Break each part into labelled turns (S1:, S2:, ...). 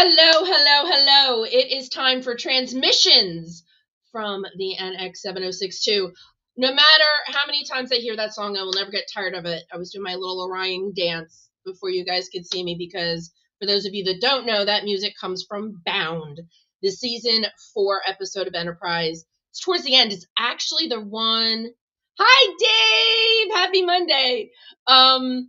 S1: Hello, hello, hello. It is time for transmissions from the NX7062. No matter how many times I hear that song, I will never get tired of it. I was doing my little Orion dance before you guys could see me because, for those of you that don't know, that music comes from Bound, the season 4 episode of Enterprise. It's towards the end. It's actually the one. Hi, Dave! Happy Monday! Bound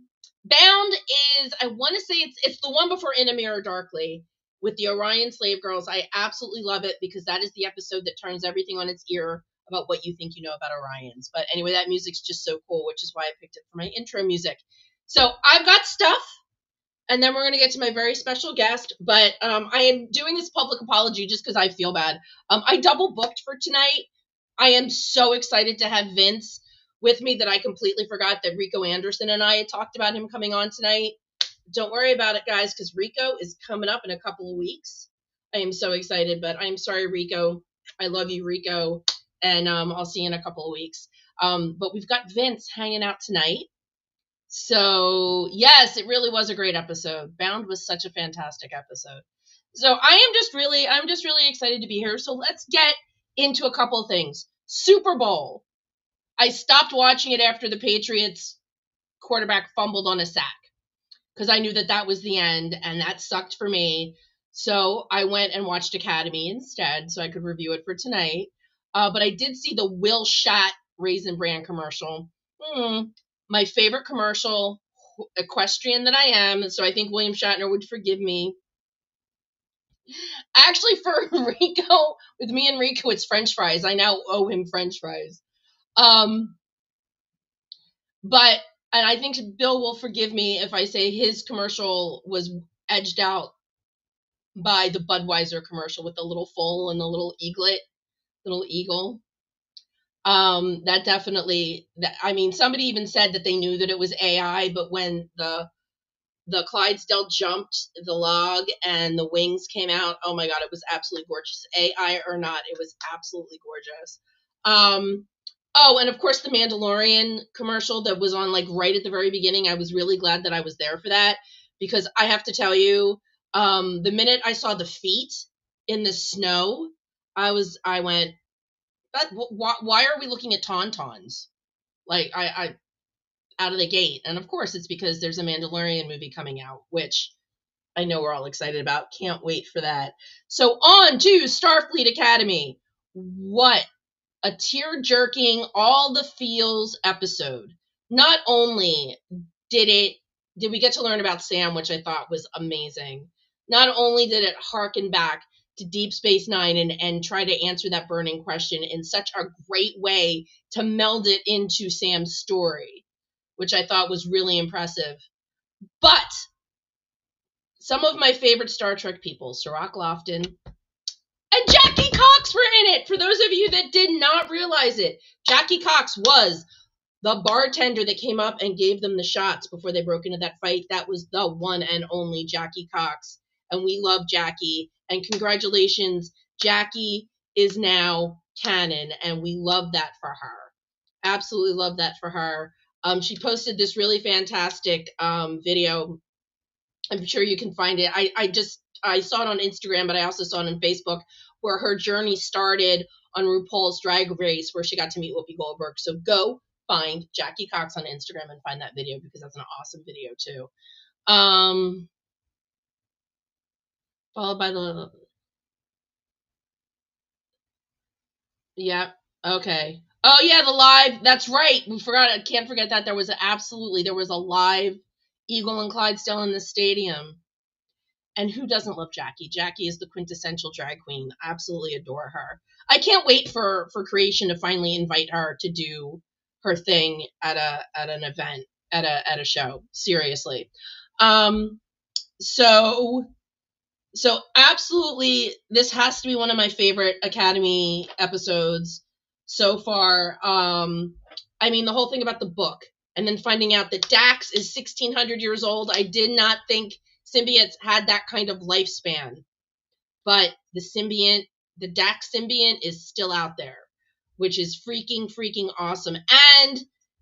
S1: is, I want to say it's the one before In a Mirror Darkly with the Orion slave girls. I absolutely love it because that is the episode that turns everything on its ear about what you think you know about Orions. But anyway, that music's just so cool, which is why I picked it for my intro music. So I've got stuff, and then we're going to get to my very special guest. But I am doing this public apology just because I feel bad. I double booked for tonight. I am so excited to have Vince with me that I completely forgot that Rico Anderson and I had talked about him coming on tonight. Don't worry about it, guys, because Rico is coming up in a couple of weeks. I am so excited, but I'm sorry, Rico. I love you, Rico, and I'll see you in a couple of weeks. But we've got Vince hanging out tonight. So, yes, it really was a great episode. Bound was such a fantastic episode. So I'm just really excited to be here. So let's get into a couple of things. Super Bowl. I stopped watching it after the Patriots quarterback fumbled on a sack because I knew that was the end, and that sucked for me. So I went and watched Academy instead so I could review it for tonight. But I did see the Will Shat Raisin Bran commercial. My favorite commercial, equestrian that I am, so I think William Shatner would forgive me. Actually, for Rico, with me and Rico, it's French fries. I now owe him French fries. But, and I think Bill will forgive me if I say his commercial was edged out by the Budweiser commercial with the little foal and the little eagle. That definitely, somebody even said that they knew that it was AI, but when the Clydesdale jumped the log and the wings came out, oh my God, it was absolutely gorgeous. AI or not, it was absolutely gorgeous. Oh, and of course the Mandalorian commercial that was on like right at the very beginning. I was really glad that I was there for that because I have to tell you, the minute I saw the feet in the snow, I went, why are we looking at Tauntauns? Like I out of the gate. And of course it's because there's a Mandalorian movie coming out, which I know we're all excited about. Can't wait for that. So on to Starfleet Academy. What a tear-jerking, all the feels episode. Not only did we get to learn about Sam, which I thought was amazing. Not only did it harken back to Deep Space Nine and try to answer that burning question in such a great way to meld it into Sam's story, which I thought was really impressive. But some of my favorite Star Trek people, Sirach Lofton, and Jackie Cox were in it. For those of you that did not realize it, Jackie Cox was the bartender that came up and gave them the shots before they broke into that fight. That was the one and only Jackie Cox. And we love Jackie. And congratulations, Jackie is now canon. And we love that for her. Absolutely love that for her. She posted this really fantastic video. I'm sure you can find it. I saw it on Instagram, but I also saw it on Facebook, where her journey started on RuPaul's Drag Race, where she got to meet Whoopi Goldberg. So go find Jackie Cox on Instagram and find that video because that's an awesome video too. Followed by the, yeah, okay. Oh yeah, the live. That's right. We forgot. I can't forget that there was a live Eagle and Clydesdale in the stadium. And who doesn't love Jackie? Jackie is the quintessential drag queen. Absolutely adore her. I can't wait for Creation to finally invite her to do her thing at an event, at a show. Seriously. So absolutely, this has to be one of my favorite Academy episodes so far. The whole thing about the book and then finding out that Dax is 1,600 years old. I did not think symbiotes had that kind of lifespan, but the Dax symbiont is still out there, which is freaking awesome. And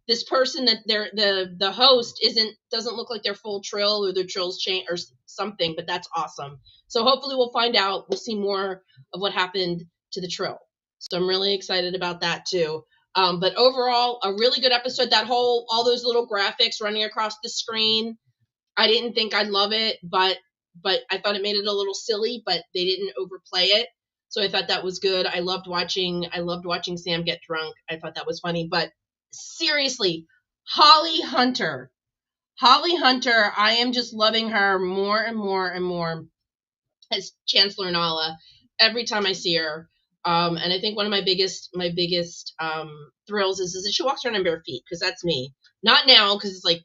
S1: this person that the host doesn't look like they're full trill, or their trill's change or something, but that's awesome. So hopefully we'll find out. We'll see more of what happened to the trill. So I'm really excited about that too. But overall, a really good episode. All those little graphics running across the screen. I didn't think I'd love it, but I thought it made it a little silly, but they didn't overplay it. So I thought that was good. I loved watching Sam get drunk. I thought that was funny. But seriously, Holly Hunter, I am just loving her more and more and more as Chancellor Nala every time I see her. And I think one of my biggest thrills is that she walks around in bare feet, because that's me. Not now, because it's like,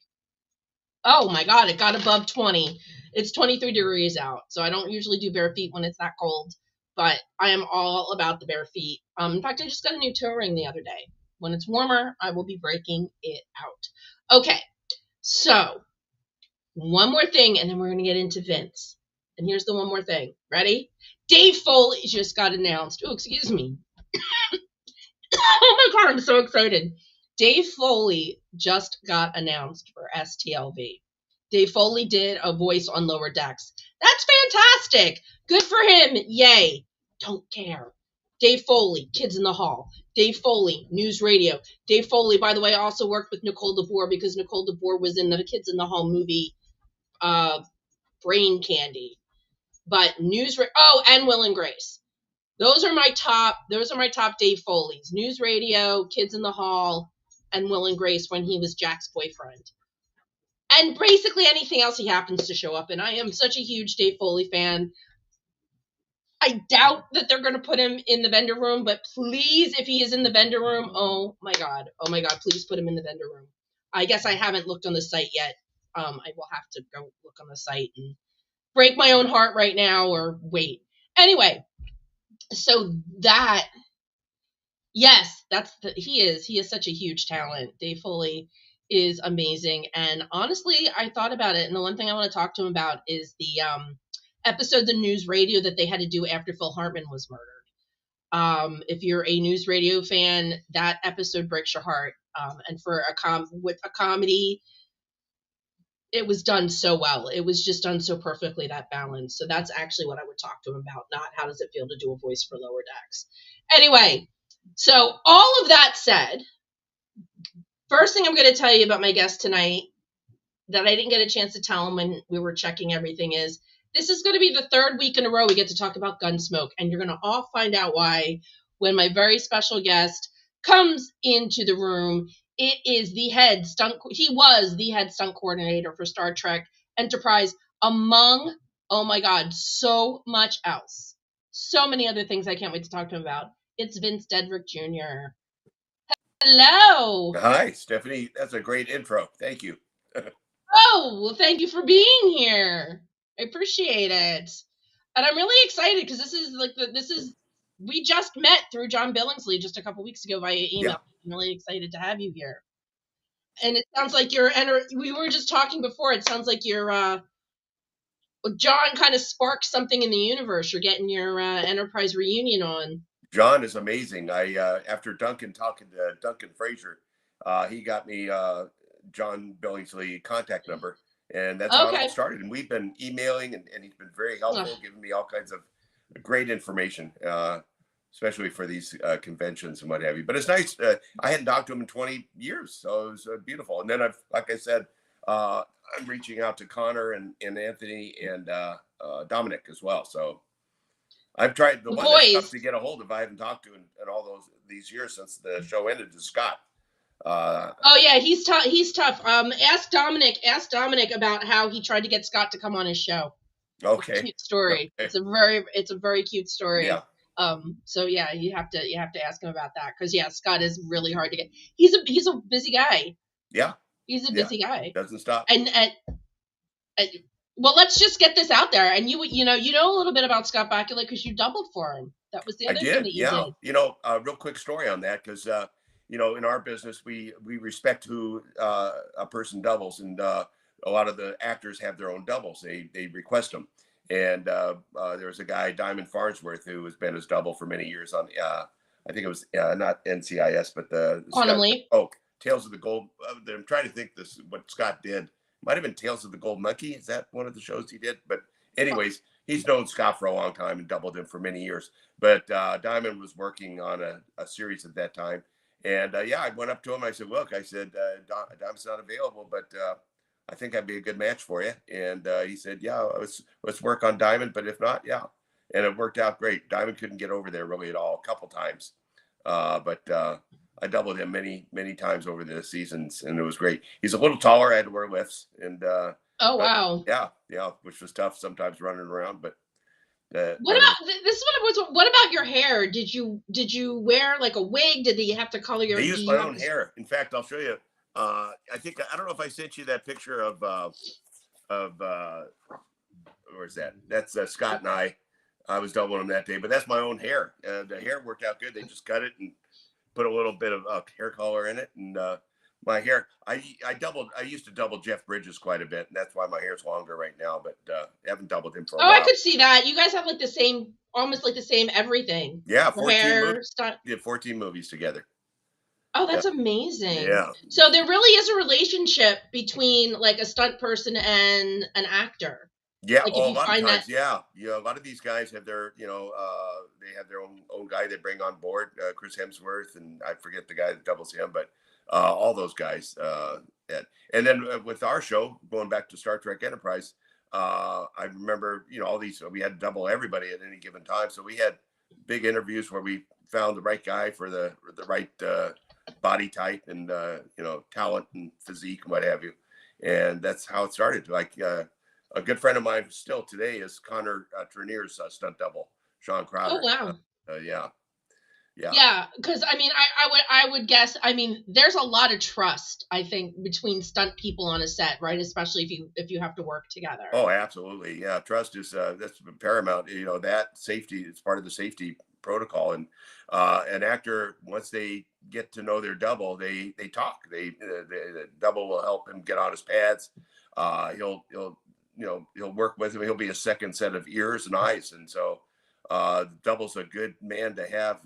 S1: oh my God, it got above 20. It's 23 degrees out, so I don't usually do bare feet when it's that cold, but I am all about the bare feet. In fact, I just got a new toe ring the other day. When it's warmer, I will be breaking it out. Okay, so one more thing, and then we're going to get into Vince. And here's the one more thing. Ready? Dave Foley just got announced. Oh, excuse me. Oh my God, I'm so excited. Dave Foley just got announced for STLV. Dave Foley did a voice on Lower Decks. That's fantastic. Good for him. Yay. Don't care. Dave Foley, Kids in the Hall. Dave Foley, News Radio. Dave Foley, by the way, also worked with Nicole DeBoer, because Nicole DeBoer was in the Kids in the Hall movie Brain Candy. But and Will and Grace. Those are my top Dave Foleys. News Radio, Kids in the Hall, and Will and Grace when he was Jack's boyfriend. And basically anything else he happens to show up in. I am such a huge Dave Foley fan. I doubt that they're going to put him in the vendor room, but please, if he is in the vendor room, oh my God, please put him in the vendor room. I guess I haven't looked on the site yet. I will have to go look on the site and break my own heart right now, or wait. Anyway, so yes, he is such a huge talent. Dave Foley is amazing. And honestly, I thought about it, and the one thing I want to talk to him about is the episodes of News Radio that they had to do after Phil Hartman was murdered. If you're a News Radio fan, that episode breaks your heart. And for with a comedy, it was done so well. It was just done so perfectly, that balance. So that's actually what I would talk to him about, not how does it feel to do a voice for Lower Decks. Anyway, so all of that said, first thing I'm going to tell you about my guest tonight that I didn't get a chance to tell him when we were checking everything is, this is going to be the third week in a row we get to talk about Gunsmoke, and you're going to all find out why when my very special guest comes into the room. It is he was the head stunt coordinator for Star Trek Enterprise, among, oh my God, so much else. So many other things I can't wait to talk to him about. It's Vince Deadrick Jr. Hello.
S2: Hi, Stephanie. That's a great intro. Thank you.
S1: Oh, well, thank you for being here. I appreciate it. And I'm really excited because we just met through John Billingsley just a couple weeks ago via email.
S2: Yeah.
S1: I'm really excited to have you here. And it sounds like we were just talking before. It sounds like John kind of sparked something in the universe. You're getting your Enterprise reunion on.
S2: John is amazing. After talking to Duncan Fraser, he got me John Billingsley contact number, and that's how it all started. And we've been emailing, and he's been very helpful, giving me all kinds of great information, especially for these conventions and what have you. But it's nice. I hadn't talked to him in 20 years, so it was beautiful. And then like I said, I'm reaching out to Connor and Anthony and Dominic as well. So I've tried the one that's tough to get a hold of. I haven't talked to in all these years since the show ended, to Scott.
S1: Oh yeah, he's tough. He's tough. Ask Dominic about how he tried to get Scott to come on his show.
S2: Okay.
S1: It's a cute story. Okay. It's a very cute story. Yeah. So yeah, you have to ask him about that, because yeah, Scott is really hard to get. He's a busy guy.
S2: Yeah.
S1: He's a busy guy.
S2: Doesn't stop.
S1: And well, let's just get this out there. And you know a little bit about Scott Bakula because you doubled for him. That was the other thing that you did.
S2: You know, real quick story on that, because you know, in our business, we respect who a person doubles, and a lot of the actors have their own doubles. They request them. And there was a guy, Diamond Farnsworth, who has been his double for many years on, I think it was not NCIS, but the
S1: Quantum Leap.
S2: Oh, Tales of the Gold. I'm trying to think what Scott did. Might have been Tales of the Gold Monkey. Is that one of the shows he did? But anyways, he's known Scott for a long time and doubled him for many years. But Diamond was working on a series at that time. And I went up to him. I said, look, I said, Diamond's not available, but I think I'd be a good match for you. And he said, yeah, let's work on Diamond. But if not, yeah. And it worked out great. Diamond couldn't get over there really at all, a couple times. But I doubled him many times over the seasons, and it was great. He's a little taller. I had to wear lifts, and
S1: wow,
S2: yeah, which was tough sometimes running around. But
S1: what about this one? What about your hair? Did you wear like a wig? Did you have to color your?
S2: I used my own hair. In fact, I'll show you. I don't know if I sent you that picture of where's that? That's Scott and I was doubling him that day, but that's my own hair. The hair worked out good. They just cut it and put a little bit of hair color in it, and my hair. I used to double Jeff Bridges quite a bit, and that's why my hair's longer right now. But I haven't doubled him for a while.
S1: I could see that. You guys have like the same, almost like the same everything.
S2: Yeah, 14 movies together.
S1: Oh, that's amazing.
S2: Yeah.
S1: So there really is a relationship between like a stunt person and an actor.
S2: Yeah, like a lot of times, yeah. A lot of these guys have their, they have their own guy they bring on board, Chris Hemsworth, and I forget the guy that doubles him, but all those guys. And then with our show, going back to Star Trek Enterprise, I remember, all these, we had to double everybody at any given time. So we had big interviews where we found the right guy for the right body type and, talent and physique and what have you. And that's how it started. Like, a good friend of mine still today is Connor Trinneer's stunt double, Sean Crowder.
S1: Oh, wow.
S2: Yeah.
S1: Yeah, because I mean, I would guess. I mean, there's a lot of trust, I think, between stunt people on a set, right? Especially if you have to work together.
S2: Oh, absolutely. Yeah, trust is that's paramount. That safety is part of the safety protocol, and an actor, once they get to know their double, they talk. The double will help him get on his pads. He'll work with him. He'll be a second set of ears and eyes, and so. Double's a good man to have,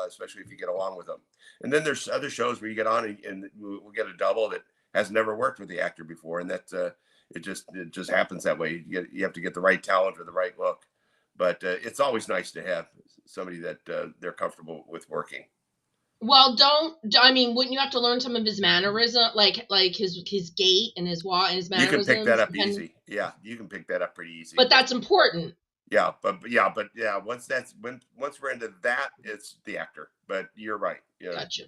S2: especially if you get along with him. And then there's other shows where you get on and we'll get a double that has never worked with the actor before, and that it just happens that way. You have to get the right talent or the right look, but it's always nice to have somebody that they're comfortable with working.
S1: Well, wouldn't you have to learn some of his mannerism, like his gait and his walk and his mannerisms?
S2: You can pick that up easy. Yeah, you can pick that up pretty easy.
S1: But that's important.
S2: Yeah, but once we're into that, it's the actor. But you're right. Yeah.
S1: Gotcha.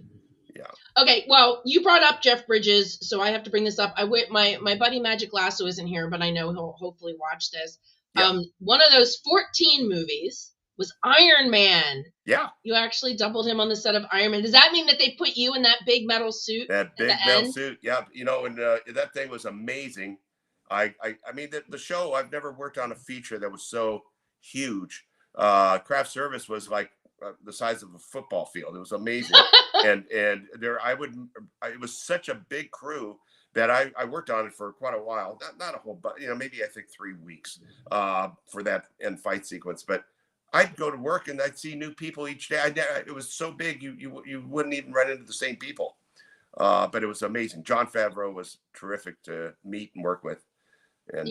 S2: Yeah.
S1: Okay. Well, you brought up Jeff Bridges, so I have to bring this up. My buddy Magic Lasso isn't here, but I know he'll hopefully watch this. Yeah. One of those 14 movies was Iron Man.
S2: Yeah.
S1: You actually doubled him on the set of Iron Man. Does that mean that they put you in that big metal suit?
S2: That big metal suit. Yeah. And that thing was amazing. I mean, the show, I've never worked on a feature that was so huge. Craft service was like the size of a football field. It was amazing. and it was such a big crew that I worked on it for quite a while. Not a whole, but maybe I think 3 weeks for that end fight sequence. But I'd go to work and I'd see new people each day. It was so big you wouldn't even run into the same people. But it was amazing. Jon Favreau was terrific to meet and work with. And,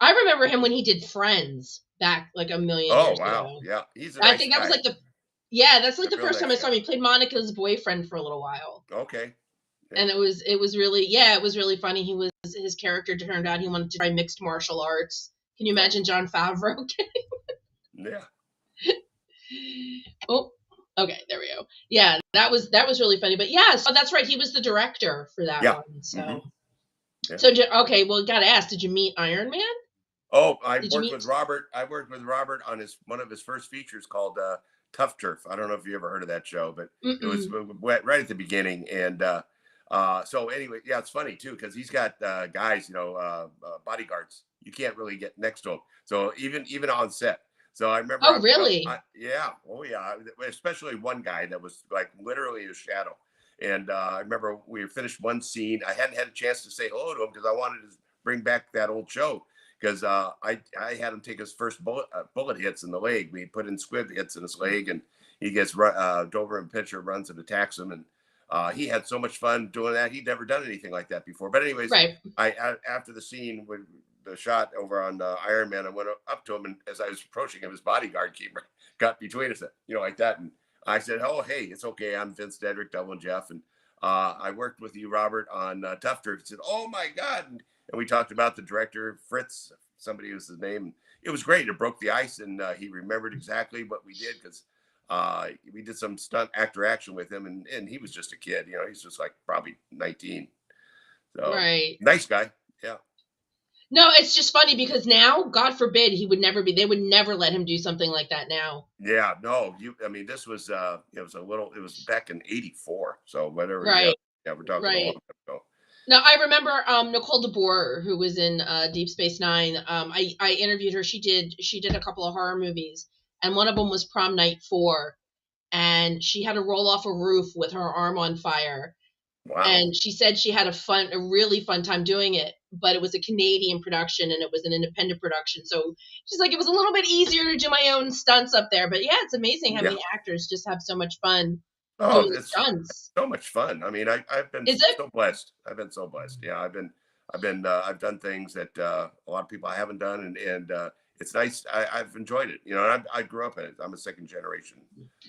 S1: I remember him when he did Friends back like a million years ago.
S2: Oh, wow. Yeah. He's a nice guy.
S1: That was like that's like the first time I saw him. He played Monica's boyfriend for a little while.
S2: Okay.
S1: Yeah. And it was really funny. His character turned out he wanted to try mixed martial arts. Can you imagine Jon Favreau?
S2: Yeah.
S1: Oh, okay. There we go. Yeah, that was really funny. But yeah, so that's right. He was the director for that one. So. Mm-hmm. Yeah. So, okay, well, got to ask, did you meet Iron Man?
S2: Oh, I worked with Robert on one of his first features called Tough Turf. I don't know if you ever heard of that show, but It was right at the beginning. And so anyway, yeah, it's funny too, because he's got guys, bodyguards. You can't really get next to him. So even on set. So I remember.
S1: Oh, really?
S2: Yeah. Oh, yeah. Especially one guy that was like literally a shadow. And I remember we finished one scene. I hadn't had a chance to say hello to him because I wanted to bring back that old show. Because I had him take his first bullet hits in the leg. We put in squib hits in his leg, and he gets Dover and pitcher runs and attacks him. And he had so much fun doing that. He'd never done anything like that before. But anyways,
S1: Right.
S2: After the scene with the shot over on Iron Man, I went up to him, and as I was approaching him, his bodyguard got between us, like that. And I said, "Oh, hey, it's okay. I'm Vince Deadrick, Double and Jeff, and I worked with you, Robert, on Tough Turf." He said, "Oh my God!" And we talked about the director, Fritz. Somebody was his name. It was great. It broke the ice, and he remembered exactly what we did because we did some stunt actor action with him, and he was just a kid. He's just like probably 19. So
S1: right.
S2: Nice guy. Yeah.
S1: No, it's just funny because now, God forbid, they would never let him do something like that now.
S2: Yeah, no, this was it was back in '84. So whatever.
S1: Right.
S2: Yeah, we're talking a long
S1: Right.
S2: time ago.
S1: Now I remember Nicole DeBoer, who was in Deep Space Nine. I interviewed her. She did a couple of horror movies, and one of them was Prom Night 4, and she had to roll off a roof with her arm on fire.
S2: Wow.
S1: And she said she had a really fun time doing it, but it was a Canadian production and it was an independent production. So she's like, it was a little bit easier to do my own stunts up there. But yeah, it's amazing how many actors just have so much fun doing stunts.
S2: So much fun. I mean, I've been so blessed. I've been so blessed. Yeah, I've done things that a lot of people I haven't done, and it's nice. I've enjoyed it. And I grew up in it. I'm a second generation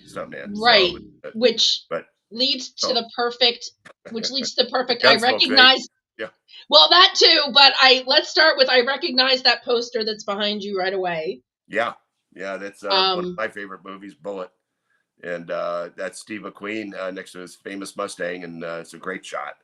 S2: stuntman.
S1: Right.
S2: So,
S1: which leads to the perfect. I recognize.
S2: Yeah.
S1: Well, that too, but let's start with I recognize that poster that's behind you right away.
S2: Yeah. That's one of my favorite movies, Bullet. And that's Steve McQueen next to his famous Mustang, and it's a great shot.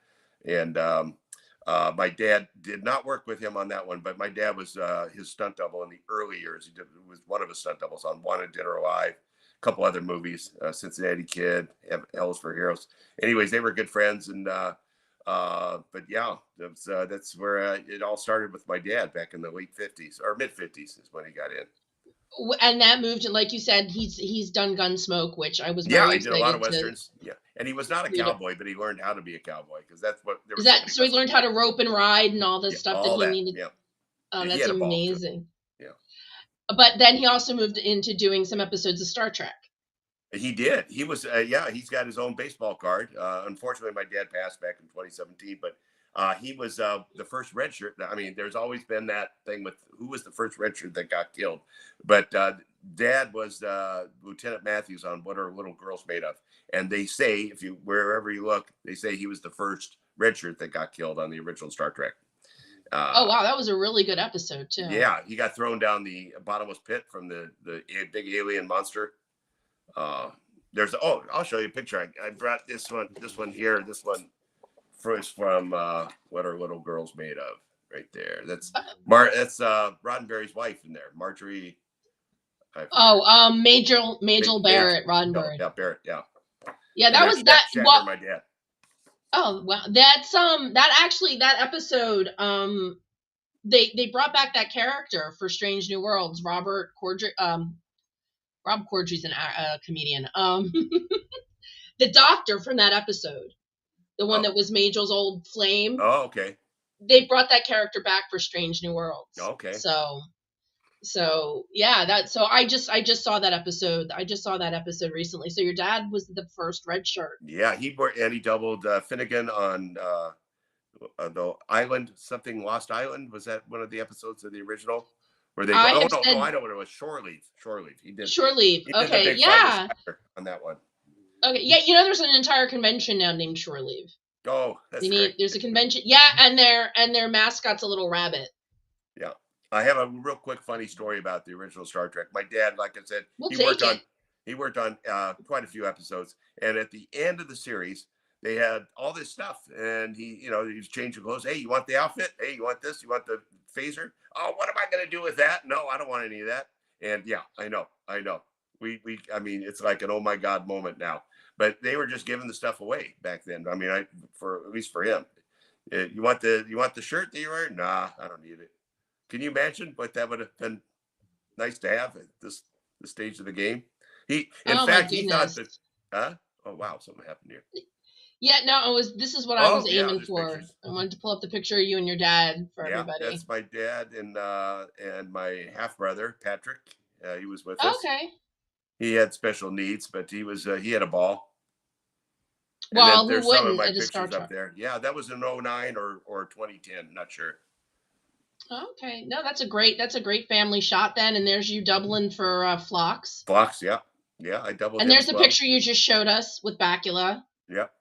S2: And my dad did not work with him on that one, but my dad was his stunt double in the early years. Was one of his stunt doubles on Wanted, Dead or Alive, a couple other movies, Cincinnati Kid, Hell's for Heroes. Anyways, they were good friends, and but yeah, that's where it all started with my dad back in the late '50s or mid '50s is when he got in.
S1: And that moved, and like you said, he's done Gunsmoke, which I was
S2: very excited. He did a lot of westerns. Yeah, and he was not a cowboy, but he learned how to be a cowboy because that's what there was.
S1: So he learned how to rope and ride and all this stuff that he needed.
S2: Yeah.
S1: Oh, that's amazing.
S2: Yeah.
S1: But then he also moved into doing some episodes of Star Trek.
S2: He did. He was he's got his own baseball card. Unfortunately, my dad passed back in 2017, but he was the first red shirt. I mean, there's always been that thing with who was the first red shirt that got killed. But Dad was Lieutenant Matthews on What Are Little Girls Made Of? And they say, wherever you look, they say he was the first red shirt that got killed on the original Star Trek.
S1: Oh, wow. That was a really good episode, too.
S2: Yeah. He got thrown down the bottomless pit from the big alien monster. I'll show you a picture. I brought this one here. This one first from What Are Little Girls Made Of? Right there. That's Roddenberry's wife in there, Marjorie.
S1: Majel Barrett, Roddenberry.
S2: Yeah, Barrett. Yeah.
S1: Yeah, that was that.
S2: Well, my dad.
S1: Oh wow, that's that episode. They brought back that character for Strange New Worlds, Robert Corddry. Rob Corddry's a comedian. The doctor from that episode, the one that was Majel's old flame.
S2: Oh, okay.
S1: They brought that character back for Strange New Worlds.
S2: Okay.
S1: So yeah, so I just saw that episode. I just saw that episode recently. So your dad was the first red shirt.
S2: Yeah, he doubled Finnegan on the island, something Lost Island. Was that one of the episodes of the original? Where they I know what it was. Shore Leave. He did Shore Leave.
S1: Okay, yeah.
S2: On that one.
S1: Okay, yeah, there's an entire convention now named Shore Leave.
S2: Oh, that's great.
S1: There's a convention. Yeah, and their mascot's a little rabbit.
S2: Yeah. I have a real quick funny story about the original Star Trek. My dad, like I said, he worked on quite a few episodes, and at the end of the series, they had all this stuff, and he was changing clothes. Hey, you want the outfit? Hey, you want this? You want the phaser? Oh, what am I going to do with that? No, I don't want any of that. And yeah, I know. I mean, it's like an oh my God moment now. But they were just giving the stuff away back then. I mean, at least for him. You want the shirt that you wear? Nah, I don't need it. Can you imagine what that would have been nice to have at this stage of the game? He thought that. Oh wow, something happened here.
S1: Yeah, no, this is what I was aiming for. Pictures. I wanted to pull up the picture of you and your dad for everybody.
S2: That's my dad and my half brother Patrick. He was with us.
S1: Okay.
S2: He had special needs, but he had a ball.
S1: Well,
S2: And then
S1: who
S2: there's some of
S1: wouldn't
S2: my
S1: at a Star
S2: pictures up
S1: Trek?
S2: there. Yeah, that was in 09 or 2010. Not sure.
S1: Okay, no, that's a great family shot then. And there's you doubling for Phlox.
S2: Phlox, yeah, yeah, I doubled
S1: And
S2: him
S1: there's
S2: as
S1: the
S2: well.
S1: picture you just showed us with Bakula.
S2: Yep.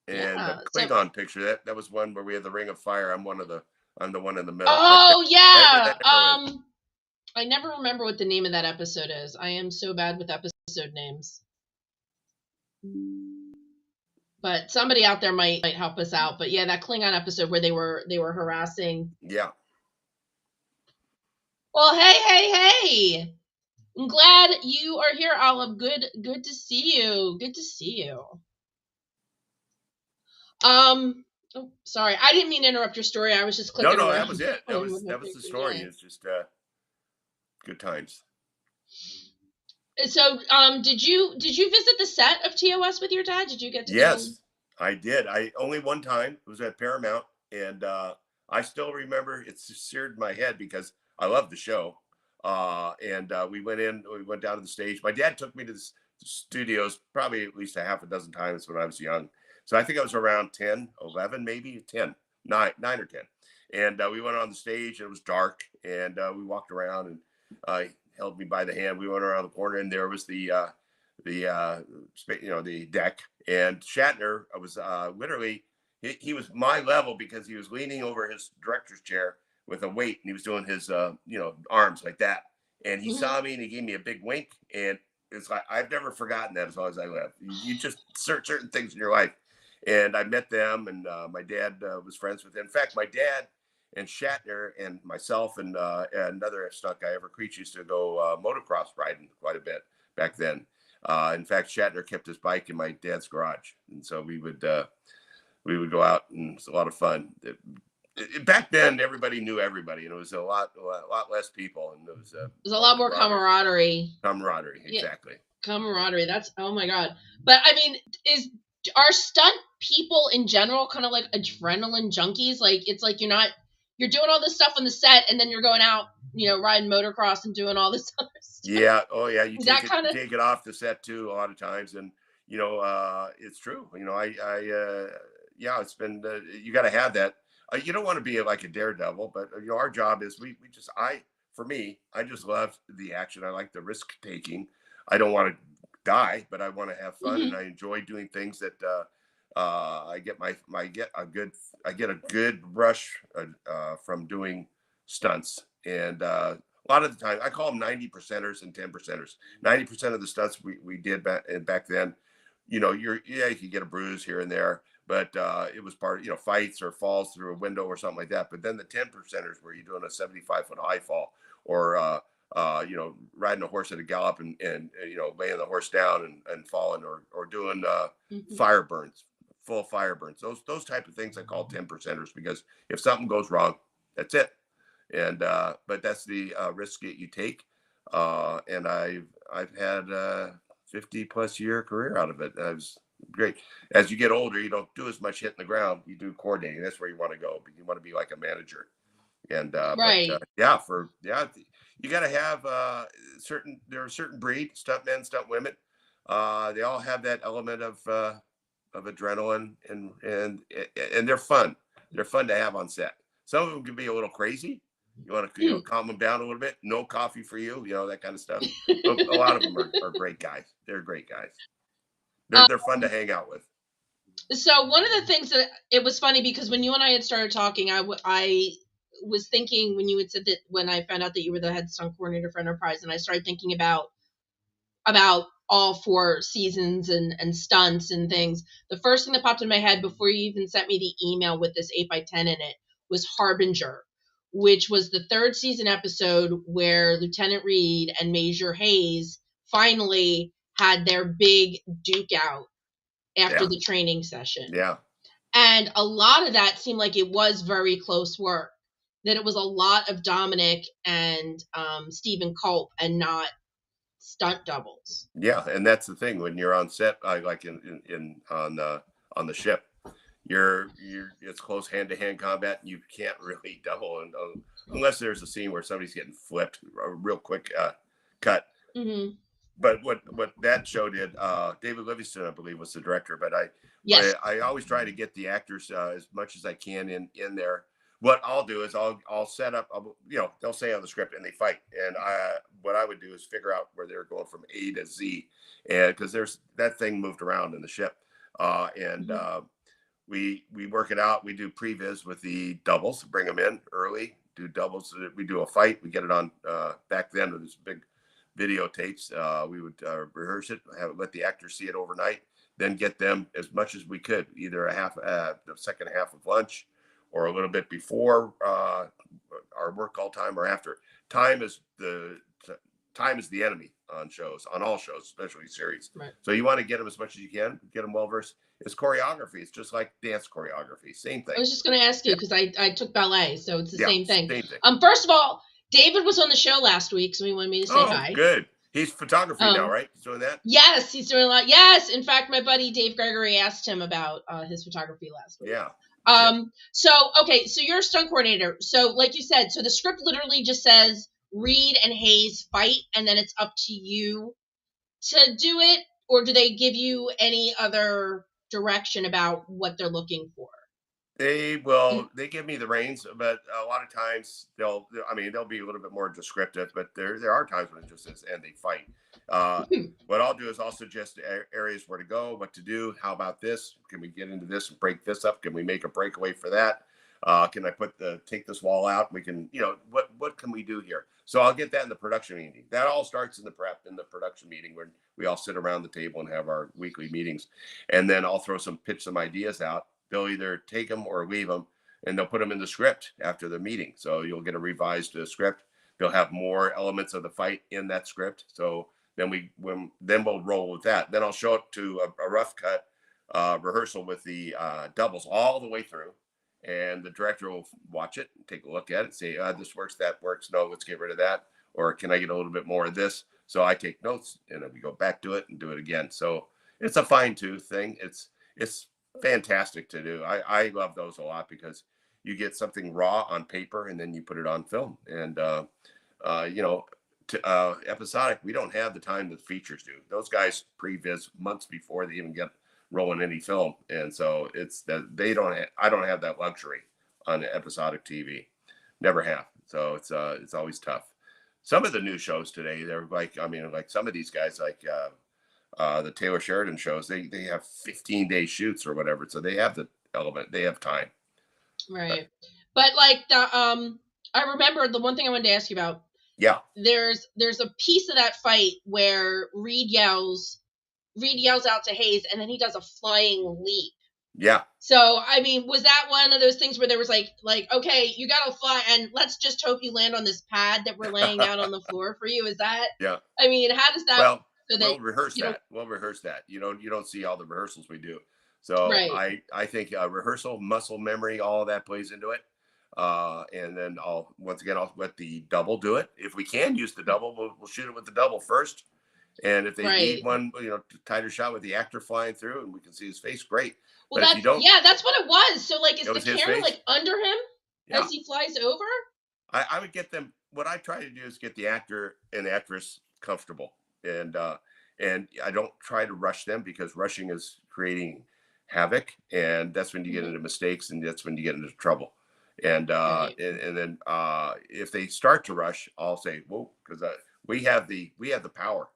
S2: And the
S1: Yeah. So.
S2: Klingon picture, that was one where we had the Ring of Fire. I'm the one in the middle.
S1: Oh
S2: Right where
S1: yeah.
S2: that arrow is.
S1: I never remember what the name of that episode is. I am so bad with episode names. But somebody out there might help us out. But yeah, that Klingon episode where they were harassing.
S2: Yeah.
S1: Well, hey. I'm glad you are here, Olive. Good to see you. Good to see you. Oh, sorry. I didn't mean to interrupt your story. I was just clicking
S2: No,
S1: around.
S2: that was it. That was the
S1: Pictures,
S2: story.
S1: yeah.
S2: It's just good times.
S1: So, did you visit the set of TOS with your dad? Did you get to go?
S2: Yes, I did. I only one time. It was at Paramount, and I still remember. It's seared in my head because I love the show. And we went down to the stage. My dad took me to the studios probably at least a half a dozen times when I was young. So I think I was around 10, 11, maybe 10, 9 or 10. And we went on the stage, and it was dark, and we walked around, and held me by the hand. We went around the corner, and there was the deck, and Shatner was literally he was my level because he was leaning over his director's chair with a weight, and he was doing his arms like that, and he saw me, and he gave me a big wink, and it's like I've never forgotten that as long as I live. You just certain things in your life, and I met them, and my dad was friends with them. In fact, my dad and Shatner and myself and another stunt guy, Ever Creech, used to go motocross riding quite a bit back then. In fact, Shatner kept his bike in my dad's garage, and so we would go out, and it was a lot of fun. Back then, everybody knew everybody, and it was a lot less people, and it was
S1: a lot more camaraderie.
S2: Camaraderie, exactly.
S1: Yeah, camaraderie. That's, oh my god. But I mean, are stunt people in general kind of like adrenaline junkies? Like, it's like you're doing all this stuff on the set, and then you're going out, riding motocross and doing all this other stuff.
S2: Yeah. Oh yeah. You take
S1: it
S2: take it off the set too a lot of times, and it's true. Yeah, it's been you got to have that. You don't want to be like a daredevil, but our job is for me, I just love the action. I like the risk taking. I don't want to die, but I want to have fun, and I enjoy doing things that I get I get a good rush from doing stunts, and a lot of the time I call them 90%ers and 10%ers. 90% of the stunts we did back then, you could get a bruise here and there, but it was part of, fights or falls through a window or something like that. But then the 10%ers where you're doing a 75-foot high fall, or riding a horse at a gallop, and laying the horse down and falling, or doing fire burns, full fire burns. Those type of things I call 10%ers, because if something goes wrong, that's it. And but that's the risk that you take. And I've had 50+ year career out of it. That was great. As you get older, you don't do as much hitting the ground. You do coordinating. That's where you want to go. But you want to be like a manager. And
S1: right.
S2: You got to have there are certain breed stuntmen, stunt women. They all have that element of adrenaline, and they're fun. They're fun to have on set. Some of them can be a little crazy. You want to calm them down a little bit. No coffee for you, that kind of stuff. But a lot of them are great guys. They're great guys. They're fun to hang out with.
S1: So one of the things that it was funny, because when you and I had started talking, I was thinking, when you had said that, when I found out that you were the head stunt coordinator for Enterprise, and I started thinking about all 4 seasons and stunts and things, the first thing that popped in my head before you even sent me the email with this 8x10 in it was Harbinger, which was the 3rd season episode where Lieutenant Reed and Major Hayes finally had their big duke out after the training session.
S2: Yeah.
S1: And a lot of that seemed like it was very close work, that it was a lot of Dominic and Stephen Culp, and not stunt doubles.
S2: Yeah, and that's the thing when you're on set, like on the ship, it's close hand-to-hand combat, and you can't really double, and unless there's a scene where somebody's getting flipped, a real quick cut. but what that show did, David Livingston, I believe, was the director. But
S1: Yes.
S2: I always try to get the actors as much as I can in there. What I'll do is I'll set up, they'll say on the script and they fight, and what I would do is figure out where they're going from A to Z, and because there's that thing moved around in the ship, and we work it out. We do previs with the doubles, bring them in early, do doubles. We do a fight. We get it on. Back then, it was big videotapes. We would rehearse it, let the actors see it overnight, then get them as much as we could, either the second half of lunch, or a little bit before our work call time, or after. Time is the enemy on all shows, especially series.
S1: Right.
S2: So you want to get them as much as you can, get them well versed. It's choreography. It's just like dance choreography. Same thing.
S1: I was just going to ask you because I took ballet, so it's the same thing.
S2: Same thing.
S1: First of all, David was on the show last week, so he wanted me to say hi.
S2: Good. He's photography now, right? He's doing that?
S1: Yes, he's doing a lot. Yes. In fact, my buddy Dave Gregory asked him about his photography last week.
S2: Yeah.
S1: So you're a stunt coordinator. So like you said, so the script literally just says Reed and Hayes fight, and then it's up to you to do it, or do they give you any other direction about what they're looking for?
S2: They give me the reins, but a lot of times they'll be a little bit more descriptive, but there are times when it just says, and they fight. What I'll do is I'll suggest areas where to go, what to do. How about this? Can we get into this and break this up? Can we make a breakaway for that? Can I take this wall out? We can, what can we do here? So I'll get that in the production meeting. That all starts in the production meeting, where we all sit around the table and have our weekly meetings. And then I'll pitch some ideas out. They'll either take them or leave them, and they'll put them in the script after the meeting. So you'll get a revised script. They'll have more elements of the fight in that script. So then we'll roll with that. Then I'll show up to a rough cut rehearsal with the doubles all the way through, and the director will watch it, take a look at it, say, this works, that works. No, let's get rid of that. Or can I get a little bit more of this? So I take notes, and then we go back to it and do it again. So it's a fine-tooth thing. It's fantastic to do. I love those a lot because you get something raw on paper and then you put it on film. And episodic, we don't have the time that features do. Those guys previs months before they even get rolling any film, and so it's that I don't have that luxury on episodic TV. Never have. So it's always tough. Some of the new shows today, they're like some of these guys, like the Taylor Sheridan shows, they have 15-day shoots or whatever, so they have the element, they have time.
S1: Right. But like I remember the one thing I wanted to ask you about.
S2: Yeah.
S1: There's a piece of that fight where Reed yells out to Hayes, and then he does a flying leap.
S2: Yeah.
S1: So was that one of those things where there was like, okay, you gotta fly, and let's just hope you land on this pad that we're laying out on the floor for you? Is that?
S2: Yeah.
S1: How does that?
S2: Well, we'll rehearse that. We'll rehearse that. You don't see all the rehearsals we do. So right. I think rehearsal, muscle memory, all of that plays into it. And then I'll let the double do it. If we can use the double, we'll shoot it with the double first. And if they need one, tighter shot with the actor flying through and we can see his face, great.
S1: Well,
S2: but if you don't,
S1: that's what it was. So is the camera like under him as he flies over?
S2: I would get them. What I try to do is get the actor and the actress comfortable. And I don't try to rush them, because rushing is creating havoc, and that's when you get into mistakes, and that's when you get into trouble. And and then if they start to rush, I'll say, whoa, because we have the power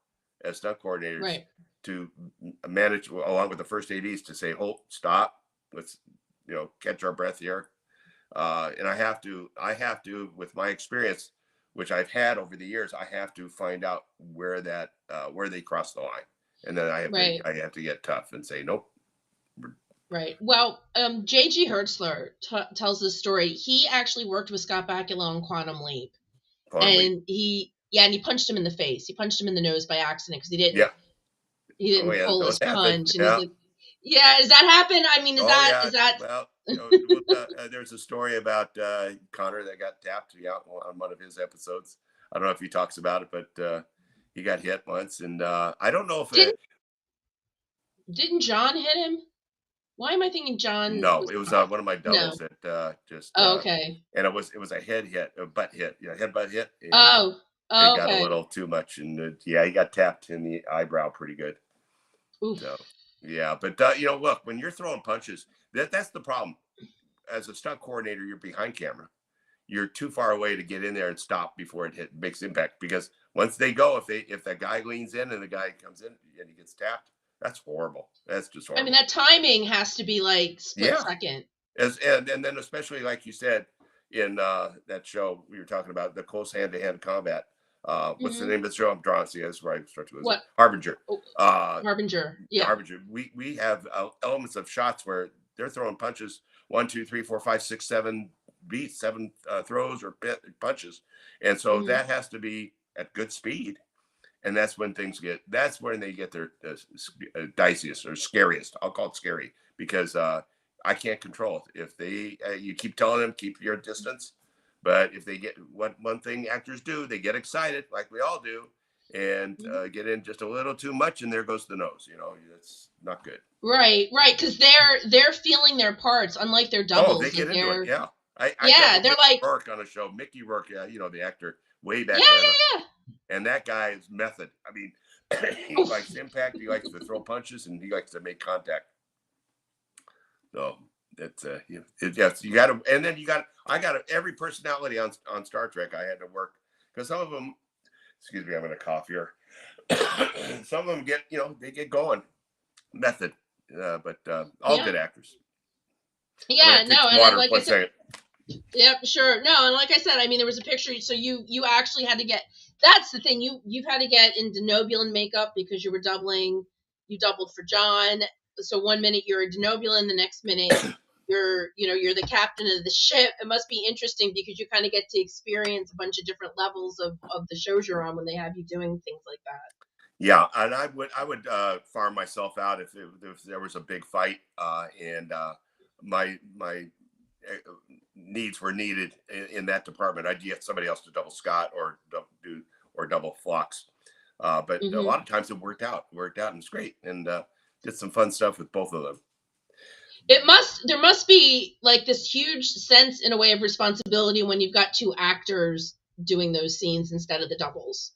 S2: as stunt coordinators to manage, along with the first ADs, to say, hold, stop, let's catch our breath here. And I have to, with my experience, which I've had over the years, I have to find out where they cross the line, and then I have to get tough and say nope.
S1: Right. Well, J.G. Hertzler tells this story. He actually worked with Scott Bakula on Quantum Leap, and he punched him in the face. He punched him in the nose by accident because he didn't pull his punch. And he's like, does that happen? Is that?
S2: Well, there's a story about Connor that got tapped on one of his episodes. I don't know if he talks about it, but he got hit once, and I don't know if
S1: didn't John hit him? Why am I thinking John?
S2: No, it was one of my doubles that just.
S1: Okay.
S2: And it was a head hit, a butt hit, head butt hit. And,
S1: Oh,
S2: got a
S1: okay.
S2: little too much, and he got tapped in the eyebrow pretty good.
S1: Oof.
S2: So yeah, but look, when you're throwing punches, that's the problem. As a stunt coordinator, you're behind camera. You're too far away to get in there and stop before it makes impact. Because once they go, if that guy leans in and the guy comes in and he gets tapped, that's horrible. That's just horrible.
S1: I mean, that timing has to be like split second.
S2: And then especially like you said in that show we were talking about, the close hand-to-hand combat. What's the name of the show? I'm drawing. See, that's where I start to lose it. Harbinger.
S1: Oh,
S2: Uh,
S1: Harbinger. Yeah.
S2: Harbinger. We have elements of shots where they're throwing punches 1, 2, 3, 4, 5, 6, 7 beats, 7 throws or punches, and so that has to be at good speed. And that's when they get their diciest or scariest. I'll call it scary because I can't control it. If they, you keep telling them, keep your distance. But if they get one thing actors do, they get excited like we all do and get in just a little too much, and there goes the nose. It's not good.
S1: Right. Because they're feeling their parts, unlike their doubles.
S2: Oh, they get into it. Yeah. I
S1: they're like
S2: Rourke on a show. Mickey Rourke, the actor way back
S1: when.
S2: Yeah. And that guy is method. I mean, he likes impact. He likes to throw punches, and he likes to make contact. So it's yes, you got to, and then I got every personality on Star Trek. I had to work because some of them. Excuse me, I'm gonna cough here. Some of them get they get going method, but all good actors.
S1: Yeah, no, and like I said, yep, sure. No, and like I said, I mean, there was a picture, so you actually had to get. That's the thing, you've had to get in Denobulan makeup because you doubled for John. So 1 minute you're a Denobulan, the next minute you're the captain of the ship. It must be interesting because you kind of get to experience a bunch of different levels of the shows you're on when they have you doing things like that.
S2: Yeah, and I would farm myself out if there was a big fight and my needs were needed in that department. I'd get somebody else to double Scott or double Phlox. But a lot of times it worked out and it's great, and did some fun stuff with both of them.
S1: There must be like this huge sense in a way of responsibility when you've got 2 actors doing those scenes instead of the doubles.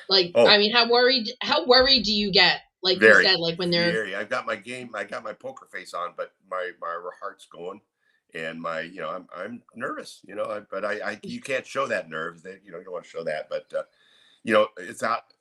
S1: Like, I mean, how worried do you get? Like you said, like when they're
S2: very. I got my poker face on, but my heart's going, and I'm nervous, but you can't show that nerves. That you don't want to show that, but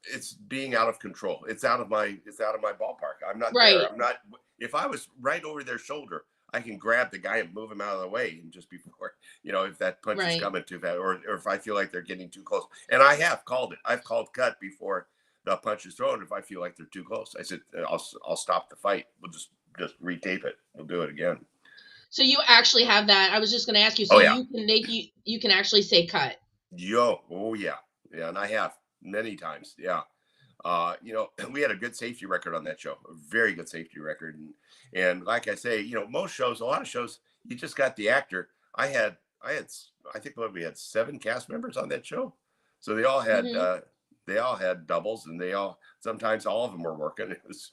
S2: it's being out of control. It's out of my ballpark. I'm not there. I'm not. If I was right over their shoulder, I can grab the guy and move him out of the way, and just before if that punch is coming too fast, or if I feel like they're getting too close. And I have called it. I've called cut before the punch is thrown. If I feel like they're too close, I said I'll stop the fight. We'll just retape it. We'll do it again.
S1: So you actually have that. I was just going to ask you. So you can actually say cut.
S2: Yeah, and I have many times. Yeah. We had a good safety record on that show, a very good safety record. And like I say, a lot of shows, you just got the actor. I think we had 7 cast members on that show. So they all had doubles, and sometimes all of them were working. It was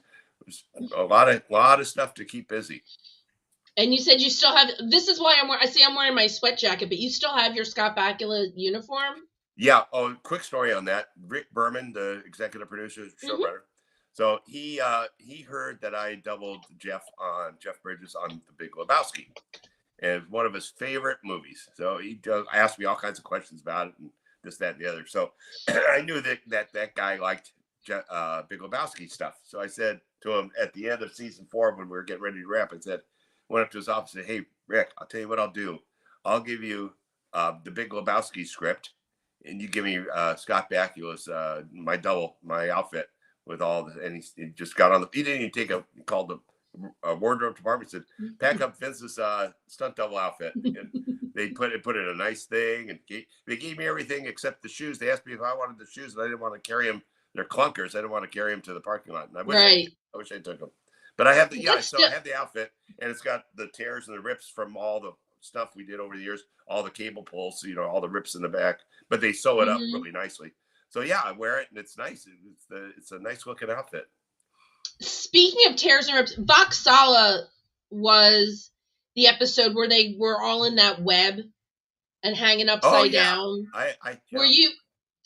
S2: a lot of stuff to keep busy.
S1: And you said you still have, this is why I'm wearing my sweat jacket, but you still have your Scott Bakula uniform?
S2: Yeah. Oh, quick story on that. Rick Berman, the executive producer, showrunner. So he heard that I doubled Jeff Bridges on The Big Lebowski, and one of his favorite movies. So he asked me all kinds of questions about it and this, that, and the other. So I knew that guy liked Big Lebowski stuff. So I said to him at the end of season 4, when we were getting ready to wrap, went up to his office and said, "Hey, Rick, I'll tell you what I'll do. I'll give you the Big Lebowski script, and you give me Scott Bakula's my outfit with all the," and he just got on he didn't even he called the wardrobe department, said, "Pack up Vince's stunt double outfit." And they put in a nice thing, and they gave me everything except the shoes. They asked me if I wanted the shoes, and I didn't want to carry them. They're clunkers. I didn't want to carry them to the parking lot. And I wish I took them. But I have I have the outfit, and it's got the tears and the rips from all the stuff we did over the years, all the cable pulls, all the rips in the back, but they sew it up really nicely. So yeah, I wear it, and it's nice. It's a nice looking outfit.
S1: Speaking of tears and rips, Vaksala was the episode where they were all in that web and hanging upside down.
S2: Were you?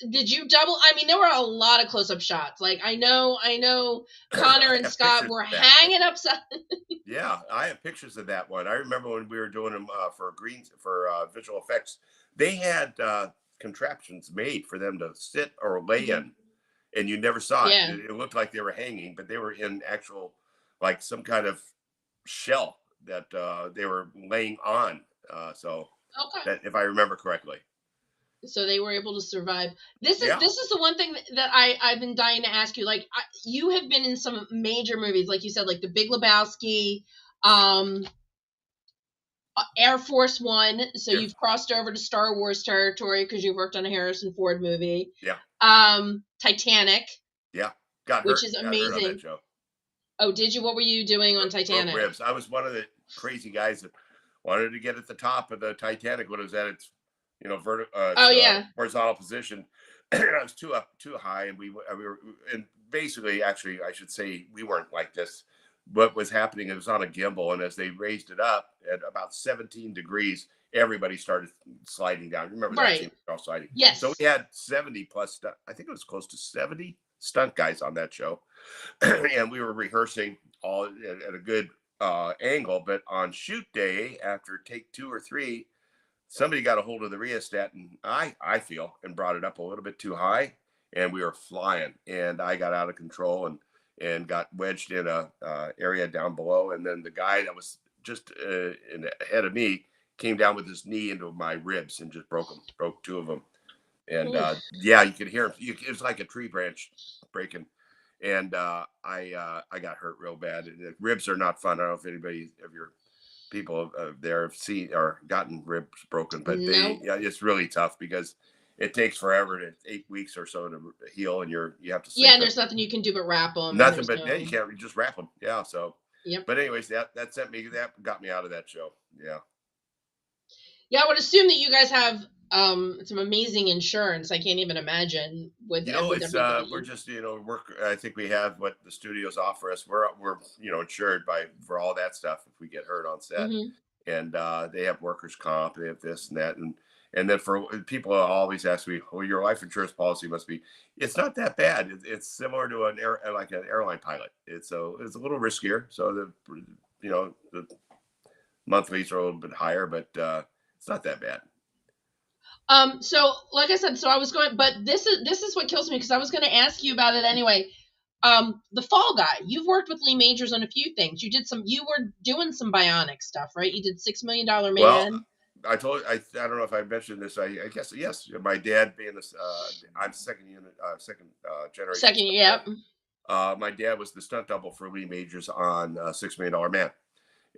S1: did you double? I mean, there were a lot of close-up shots. Like I know Connor and Scott were hanging upside.
S2: Yeah, I have pictures of that one. I remember when we were doing them for visual effects. They had contraptions made for them to sit or lay in, and you never saw it. It looked like they were hanging, but they were in actual, like some kind of shell that they were laying on. So that, if I remember correctly.
S1: So they were able to survive. This is the one thing that I've been dying to ask you. Like, you have been in some major movies, like you said, like The Big Lebowski, Air Force One. So you've crossed over to Star Wars territory because you worked on a Harrison Ford movie.
S2: Yeah.
S1: Titanic.
S2: Yeah. Got hurt.
S1: Which is amazing.
S2: Got hurt on that show.
S1: Oh, did you? What were you doing on Titanic?
S2: Broke ribs. I was one of the crazy guys that wanted to get at the top of the Titanic when it was at its, horizontal position. I was too high, and we were, and basically, actually, I should say, we weren't like this. What was happening? It was on a gimbal, and as they raised it up at about 17 degrees, everybody started sliding down. Remember that scene? All sliding.
S1: Yes.
S2: So we had 70 plus. I think it was close to 70 stunt guys on that show, and we were rehearsing all at a good angle. But on shoot day, after take 2 or 3, somebody got a hold of the rheostat, and I feel, and brought it up a little bit too high, and we were flying, and I got out of control and got wedged in a area down below, and then the guy that was just ahead of me came down with his knee into my ribs and just broke 2 of them, and you could hear him. It was like a tree branch breaking, and I got hurt real bad. Ribs are not fun. I don't know if anybody of your people there have seen or gotten ribs broken, but it's really tough because it takes forever 8 weeks or so to heal, and you have to sleep.
S1: Yeah, and there's nothing you can do but wrap them.
S2: Nothing but you can't just wrap them. Yeah, so but anyways, that got me out of that show.
S1: Yeah, I would assume that you guys have some amazing insurance. I can't even imagine with
S2: it's we're just I think we have what the studios offer us. We're insured for all that stuff if we get hurt on set, and they have workers' comp, they have this and that, and then for people always ask me, well, your life insurance policy must be. It's not that bad. It's similar to an airline pilot. It's a little riskier, so the monthlies are a little bit higher, but it's not that bad.
S1: So like I said, I was going, but this is what kills me because I was going to ask you about it anyway. The Fall Guy. You've worked with Lee Majors on a few things. You were doing some bionic stuff, right? You did $6 Million Man.
S2: Well, I don't know if I mentioned this. I guess yes. My dad being this, I'm second generation.
S1: Second, yeah.
S2: My dad was the stunt double for Lee Majors on $6 Million Man,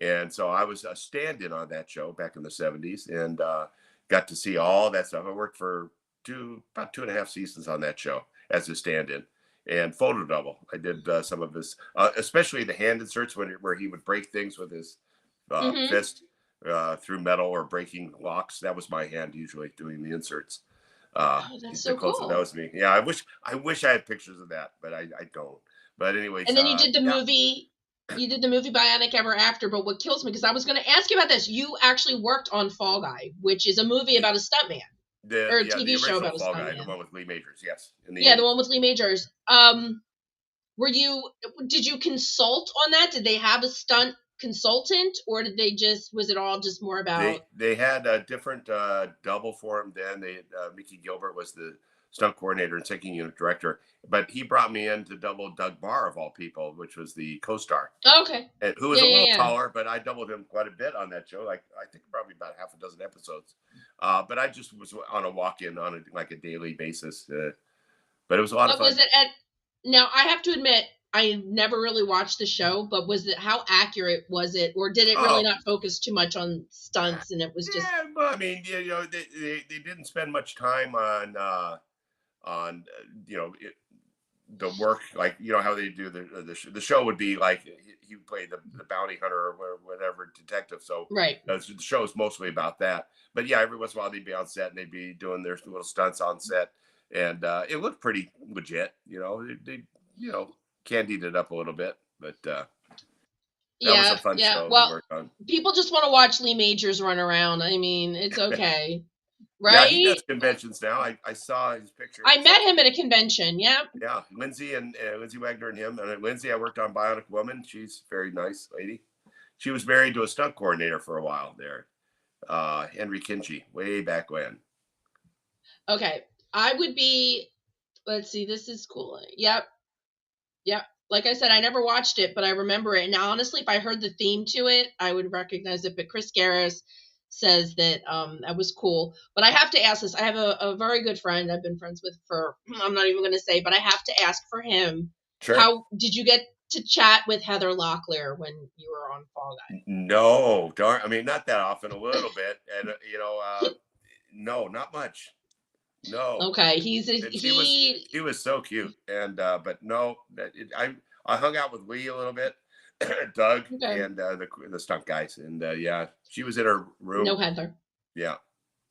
S2: and so I was a stand-in on that show back in the 70s, and got to see all that stuff. I worked for about 2.5 seasons on that show as a stand-in and photo double. I did some of his, especially the hand inserts where he would break things with his fist through metal or breaking locks. That was my hand usually doing the inserts.
S1: That's so cool.
S2: That was me. Yeah, I wish I had pictures of that, but I don't. But anyways.
S1: And then you did the movie. You did the movie Bionic Ever After, but what kills me, because I was going to ask you about this, you actually worked on Fall Guy, which is a movie about a stuntman. Or a TV show about a stuntman.
S2: The one with Lee Majors, yes.
S1: The one with Lee Majors. Did you consult on that? Did they have a stunt consultant, or was it all just more about?
S2: They had a different double for him then. Mickey Gilbert was the stunt coordinator and second unit director, but he brought me in to double Doug Barr of all people, which was the co-star.
S1: Okay.
S2: And who was a little taller, but I doubled him quite a bit on that show. Like I think probably about half a dozen episodes. But I just was on a walk-in on a daily basis. But it was a lot of fun.
S1: Was it now I have to admit, I never really watched the show, but how accurate was it, or did it really not focus too much on stunts, and it was just?
S2: Yeah, well, I mean, they didn't spend much time on the work, like how they do the show would be like he played the bounty hunter or whatever detective, so
S1: right,
S2: the show is mostly about that. But yeah, every once in a while they'd be on set and they'd be doing their little stunts on set, and it looked pretty legit. They candied it up a little bit, but that was a fun show to work on.
S1: People just want to watch Lee Majors run around. I mean, it's okay. right?
S2: Yeah, he does conventions now. I saw his picture.
S1: I met him at a convention. Yeah.
S2: Yeah, Lindsay and Lindsay Wagner and him. And Lindsay, I worked on Bionic Woman. She's a very nice lady. She was married to a stunt coordinator for a while there, Henry Kinchy, way back when.
S1: Okay, I would be. Let's see. This is cool. Yep. Like I said, I never watched it, but I remember it. Now, honestly, if I heard the theme to it, I would recognize it. But Chris Garris says that that was cool. But I have to ask this. I have a very good friend I've been friends with for, I'm not even going to say, but I have to ask for him.
S2: Sure.
S1: How did you get to chat with Heather Locklear when you were on Fall Guy?
S2: No, darn. I mean, not that often, a little bit. And, no, not much. No.
S1: Okay,
S2: he was so cute, and but no, I hung out with Lee a little bit, Doug,
S1: okay.
S2: and the stunt guys, and yeah, she was in her room.
S1: No Heather.
S2: Yeah,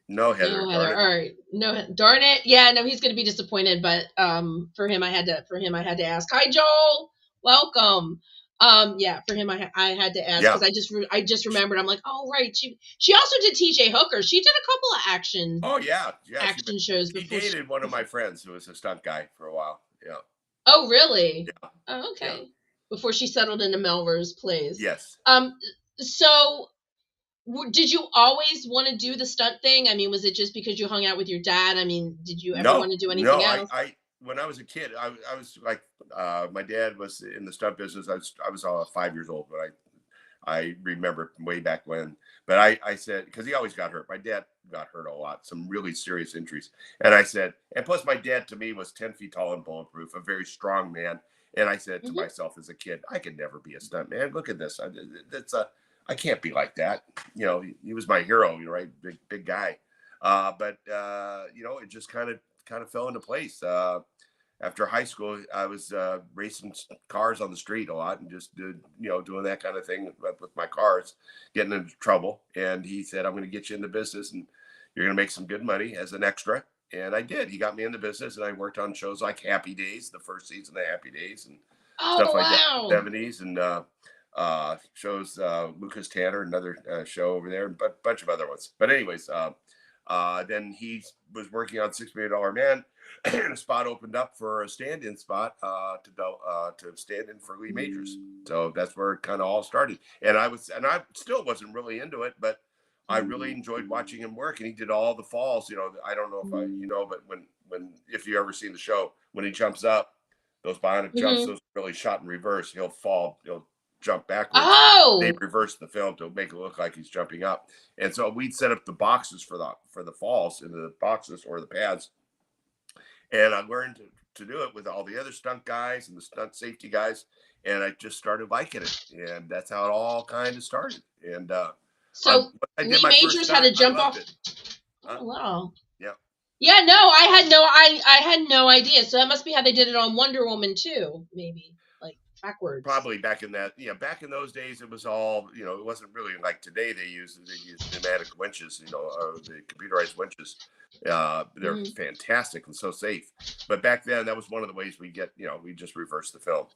S2: no Heather.
S1: No Heather. All right, no, darn it. Yeah, no, he's gonna be disappointed, but for him I had to ask. Hi, Joel. Welcome. Yeah, for him I had to ask because I just remembered. I'm like, oh right, she also did T.J. Hooker. She did a couple of action.
S2: Oh yeah,
S1: action shows.
S2: She dated one of my friends who was a stunt guy for a while. Yeah.
S1: Oh really?
S2: Yeah.
S1: Oh, okay.
S2: Yeah.
S1: Before she settled into Melrose Place.
S2: Yes.
S1: So did you always want to do the stunt thing? I mean, was it just because you hung out with your dad? I mean, did you ever want to do anything else?
S2: I when I was a kid, I was like, my dad was in the stunt business. I was 5 years old, but I remember way back when. But I said, because he always got hurt. My dad got hurt a lot, some really serious injuries. And I said, and plus my dad to me was 10 feet tall and bulletproof, a very strong man. And I said to myself as a kid, I could never be a stunt man. Look at this. I can't be like that. He was my hero, right? Big guy. But it just kind of fell into place. After high school, I was racing cars on the street a lot and just doing that kind of thing with my cars, getting into trouble. And he said, I'm going to get you in the business and you're going to make some good money as an extra. And I did. He got me in the business and I worked on shows like Happy Days, the first season of Happy Days and stuff like that in the 70s. And shows Lucas Tanner, another show over there, and a bunch of other ones. But anyways, then he was working on $6 Million Man. And a spot opened up for a stand-in spot to stand in for Lee Majors. So that's where it kind of all started. And I still wasn't really into it, but I really enjoyed watching him work. And he did all the falls. I don't know if but if you ever seen the show, when he jumps up, those bionic jumps, those really shot in reverse. He'll fall. He'll jump backwards.
S1: Oh!
S2: They reversed the film to make it look like he's jumping up. And so we'd set up the boxes for the falls in the boxes or the pads. And I learned to do it with all the other stunt guys and the stunt safety guys. And I just started liking it. And that's how it all kind of started. And
S1: so Lee Majors had to jump off. Oh, wow.
S2: Yeah.
S1: Yeah, no, I had no idea. So that must be how they did it on Wonder Woman too, maybe. Like backwards.
S2: Probably back in those days it was all, it wasn't really like today they use pneumatic winches, the computerized winches. They're fantastic and so safe. But back then, that was one of the ways we just reversed the film.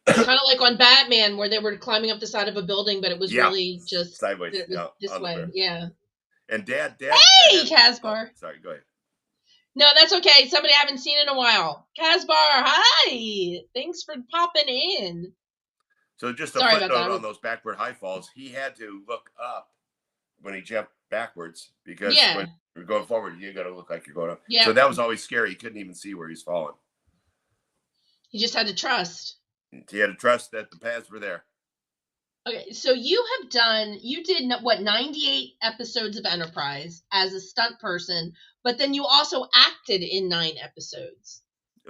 S1: Kind of like on Batman, where they were climbing up the side of a building, but it was really just
S2: sideways,
S1: this way. Yeah.
S2: And Dad.
S1: Hey, Casbar.
S2: Oh, sorry, go ahead.
S1: No, that's okay. Somebody I haven't seen in a while. Casbar, hi. Thanks for popping in.
S2: So just a footnote on those backward high falls. He had to look up when he jumped backwards because when you're going forward, you got to look like you're going up. Yeah. So that was always scary. He couldn't even see where he's falling.
S1: He just had to trust.
S2: He had to trust that the paths were there.
S1: Okay, so you did 98 episodes of Enterprise as a stunt person, but then you also acted in 9 episodes.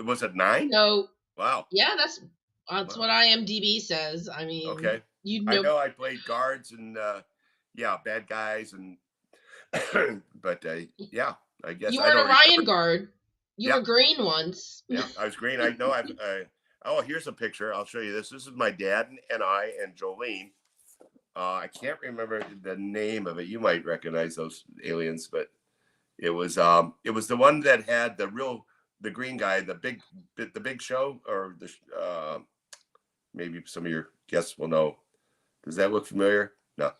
S2: Was it 9?
S1: So
S2: wow.
S1: Yeah, that's what IMDb says. I mean,
S2: okay. I know I played guards and bad guys and but yeah, I guess
S1: you were an Orion guard. You were green once.
S2: Yeah, I was green. I know. Here's a picture. I'll show you this. This is my dad and I and Jolene. I can't remember the name of it. You might recognize those aliens, but it was the one that had the green guy, the big show, or maybe some of your guests will know. Does that look familiar? No.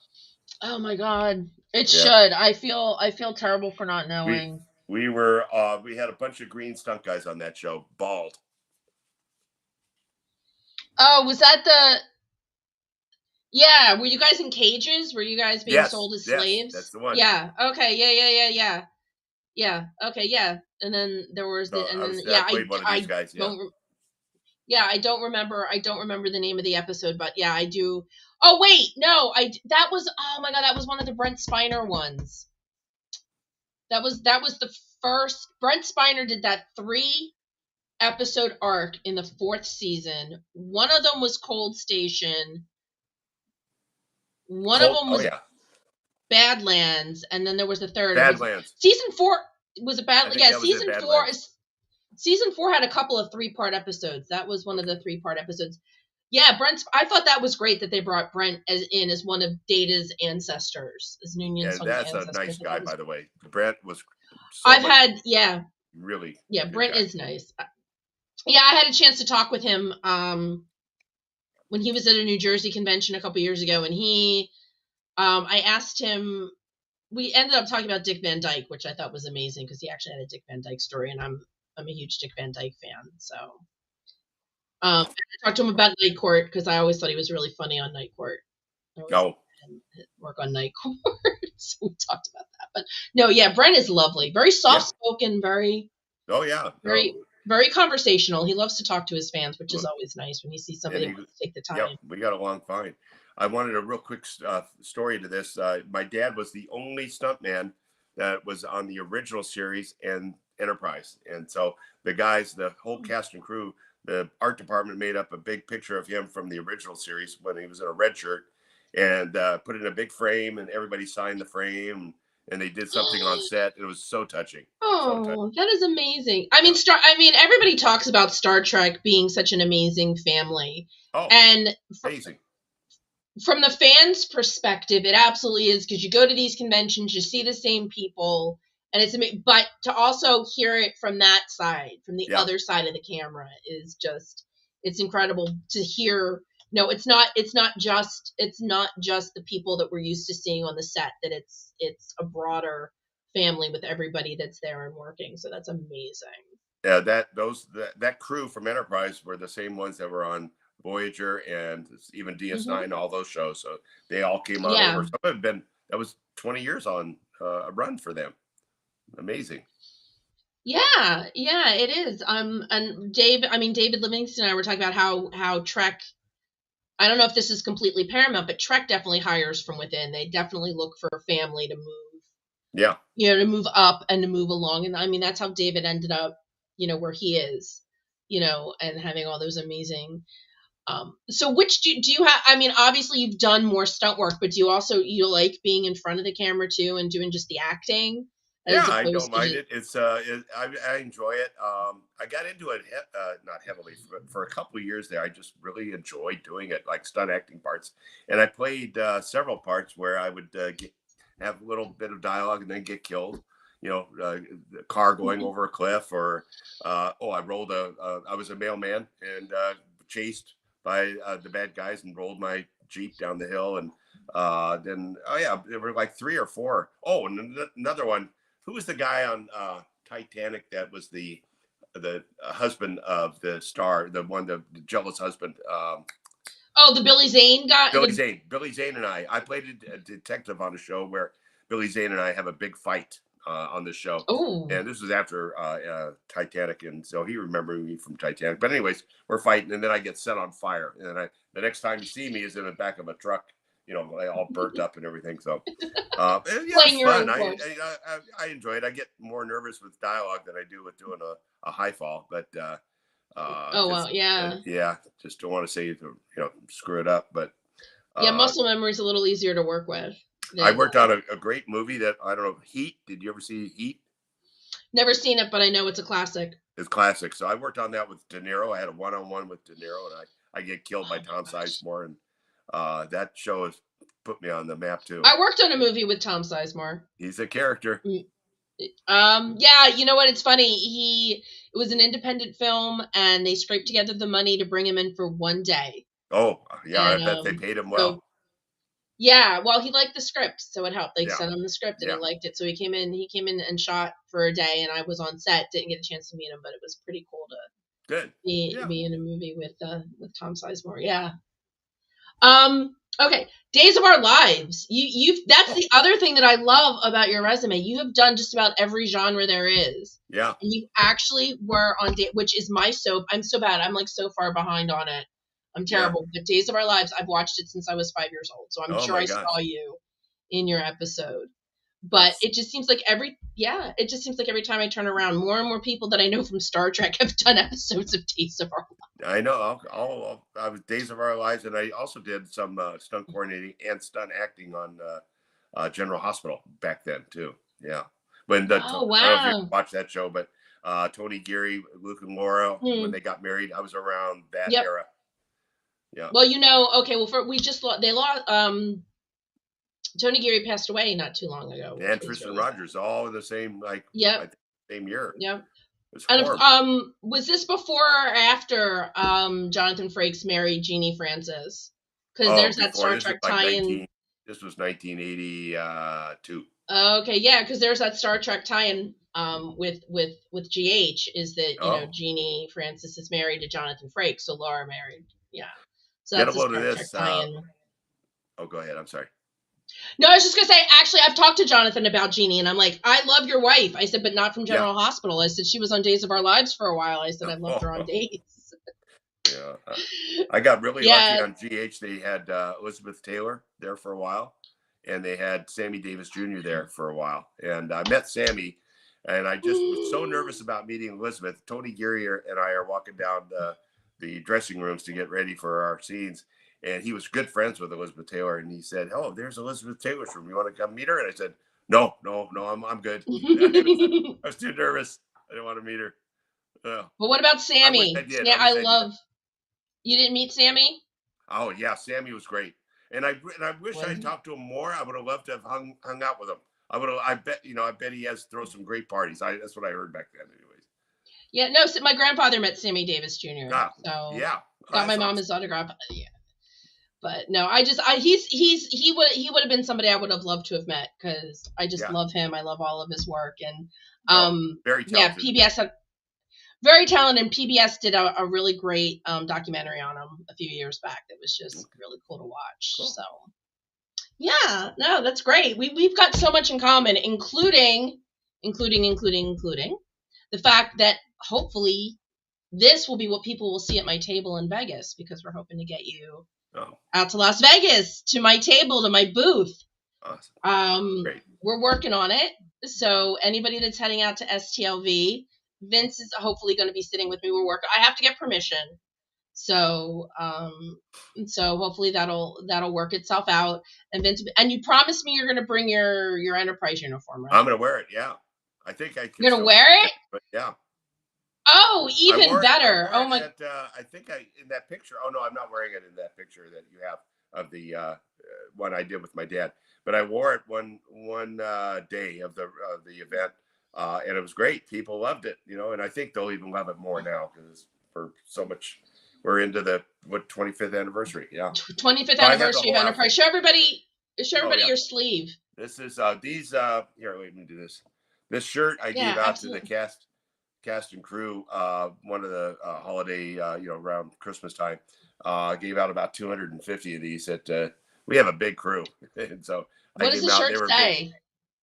S1: Oh my God. It should. I feel terrible for not knowing.
S2: We had a bunch of green stunt guys on that show, bald.
S1: Oh, was that the? Yeah, were you guys in cages? Were you guys being sold as slaves?
S2: That's the one.
S1: Yeah. Okay. Yeah. Yeah. Okay. Yeah. And then there was the, and then
S2: I played one of these guys. Yeah.
S1: I don't remember. I don't remember the name of the episode, but yeah, I do. Oh wait, no, that was. Oh my God, that was one of the Brent Spiner ones. That was the first. Brent Spiner did that 3-episode arc in the 4th season. One of them was Cold Station. One of them was Badlands, and then there was the third.
S2: Badlands.
S1: Season 4 was a bad. Yeah, season 4 is. Season 4 had a couple of 3-part episodes. That was one of the 3-part episodes. Yeah, Brent. I thought that was great that they brought Brent as one of Data's ancestors, as Noonien Sung's
S2: ancestors. That's a nice guy, by the way. Brent was. Really.
S1: Yeah, Brent is nice. Yeah, I had a chance to talk with him when he was at a New Jersey convention a couple years ago, and I asked him. We ended up talking about Dick Van Dyke, which I thought was amazing because he actually had a Dick Van Dyke story, and I'm a huge Dick Van Dyke fan. So I talked to him about Night Court because I always thought he was really funny on Night Court. Work on Night Court. So we talked about that. But no, yeah, Brent is lovely. Very soft-spoken, very...
S2: Oh, yeah.
S1: Very conversational. He loves to talk to his fans, which is always nice when you see somebody who wants to take the time.
S2: Yeah, we got along fine. I wanted a real quick story to this. My dad was the only stuntman that was on the original series and Enterprise. And so the whole cast and crew, the art department made up a big picture of him from the original series when he was in a red shirt and put it in a big frame, and everybody signed the frame, and they did something on set. It was so touching.
S1: Oh, that is amazing. I mean, everybody talks about Star Trek being such an amazing family.
S2: Oh,
S1: and
S2: amazing.
S1: From the fans' perspective, it absolutely is, because you go to these conventions, you see the same people, and it's amazing. But to also hear it from that side, from the other side of the camera, is just, it's incredible to hear. No, it's not just the people that we're used to seeing on the set, that it's a broader family with everybody that's there and working. So that's amazing.
S2: Yeah, that crew from Enterprise were the same ones that were on Voyager and even DS9, all those shows. So they all came on over. Some have been, that was 20 years on a run for them. Amazing.
S1: Yeah, it is. And David Livingston and I were talking about how Trek, I don't know if this is completely paramount, but Trek definitely hires from within. They definitely look for a family to move.
S2: Yeah.
S1: To move up and to move along. And I mean, that's how David ended up, where he is, and having all those amazing. So which do you have? I mean, obviously you've done more stunt work, but do you like being in front of the camera too and doing just the acting?
S2: Yeah, I don't mind it. It's I enjoy it. I got into it not heavily, but for a couple of years there, I just really enjoyed doing it, like stunt acting parts. And I played several parts where I would have a little bit of dialogue and then get killed. The car going over a cliff, or I was a mailman and chased by the bad guys and rolled my Jeep down the hill. And then there were like 3 or 4. Oh, and another one. Who was the guy on Titanic that was the husband of the star, the jealous husband?
S1: The Billy Zane guy?
S2: Billy Zane and I played a detective on a show where Billy Zane and I have a big fight on the show.
S1: Oh.
S2: And this was after Titanic, and so he remembered me from Titanic. But anyways, we're fighting, and then I get set on fire. And then the next time you see me is in the back of a truck, all burnt up and everything. So it's fun. I enjoy it. I get more nervous with dialogue than I do with doing a high fall. But just don't want to say screw it up. But
S1: muscle memory is a little easier to work with.
S2: I worked on a great movie that, I don't know, Heat. Did you ever see Heat?
S1: Never seen it, but I know it's a classic.
S2: It's classic. So I worked on that with De Niro. I had a one-on-one with De Niro, and I get killed by Tom Sizemore, and that show has put me on the map too.
S1: I worked on a movie with Tom Sizemore.
S2: He's a character.
S1: Yeah, you know what? It's funny. It was an independent film, and they scraped together the money to bring him in for one day.
S2: Oh, yeah, and I bet they paid him well.
S1: Yeah, well, he liked the script, so it helped. They sent him the script, and
S2: Yeah.
S1: he liked it. So he came in and shot for a day, and I was on set. Didn't get a chance to meet him, but it was pretty cool to be in a movie with Tom Sizemore. Yeah. Okay, Days of Our Lives. You've that's the other thing that I love about your resume. You have done just about every genre there is.
S2: Yeah.
S1: And you actually were on which is my soap. I'm so bad. I'm like so far behind on it. I'm terrible. But Days of Our Lives, I've watched it since I was 5 years old. So I'm sure I saw you in your episode. But it just seems like every time I turn around, more and more people that I know from Star Trek have done episodes of Days of Our Lives.
S2: I know. I was Days of Our Lives, and I also did some stunt coordinating and stunt acting on General Hospital back then too. Yeah. When I don't know if you watched that show, but Tony Geary, Luke and Laura, when they got married, I was around that era. Yeah.
S1: Well, okay. Well, they lost. Tony Geary passed away not too long ago.
S2: And Tristan Rogers, all in the same same year.
S1: Yep. And was this before or after Jonathan Frakes married Jeannie Francis? Because there's that Star Trek tie-in.
S2: This was 1982.
S1: Okay, yeah, because there's that Star Trek tie-in with GH is that Jeannie Francis is married to Jonathan Frakes, so Laura married. Yeah. So
S2: that's a Star Trek tie-in. Oh, go ahead. I'm sorry.
S1: No, I was just going to say, actually, I've talked to Jonathan about Jeannie, and I'm like, I love your wife. I said, but not from General Hospital. I said, she was on Days of Our Lives for a while. I said, I loved her on Days.
S2: Yeah. I got really lucky on GH. They had Elizabeth Taylor there for a while, and they had Sammy Davis Jr. there for a while. And I met Sammy, and I just was so nervous about meeting Elizabeth. Tony Geary and I are walking down the dressing rooms to get ready for our scenes. And he was good friends with Elizabeth Taylor, and he said, "Oh, there's Elizabeth Taylor's room. You want to come meet her?" And I said, "No, I'm good." I was too nervous. I didn't want to meet her.
S1: But what about Sammy? I love. You didn't meet Sammy?
S2: Oh yeah, Sammy was great, and I wish I talked to him more. I would have loved to have hung out with him. I bet he has throw some great parties. That's what I heard back then, anyways.
S1: Yeah, no, my grandfather met Sammy Davis Jr. So got my mom his autograph. Yeah. But no, he would have been somebody I would have loved to have met because I just love him. I love all of his work, and
S2: very talented.
S1: PBS had very talented, and PBS did a really great documentary on him a few years back that was just really cool to watch. Cool. So yeah, no, that's great. We've got so much in common, including the fact that hopefully this will be what people will see at my table in Vegas because we're hoping to get you out to Las Vegas, to my table, to my booth.
S2: Awesome. Great.
S1: We're working on it. So anybody that's heading out to STLV, Vince is hopefully going to be sitting with me. I have to get permission. So hopefully that'll work itself out. And Vince, and you promised me you're going to bring your Enterprise uniform, right?
S2: I'm going to wear it. Yeah. I think I can.
S1: You're going to wear it?
S2: But yeah.
S1: Oh, even better. Oh my!
S2: I think in that picture. Oh no, I'm not wearing it in that picture that you have of the one I did with my dad. But I wore it one day of the event, and it was great. People loved it, and I think they'll even love it more now because for so much. We're into the 25th anniversary. Yeah,
S1: 25th anniversary of Enterprise. Show everybody your sleeve.
S2: This is these. Here, let me do this. This shirt I gave out to the cast and crew, one of the holiday, around Christmas time, gave out about 250 of these. We have a big crew, and so
S1: what does the shirt say?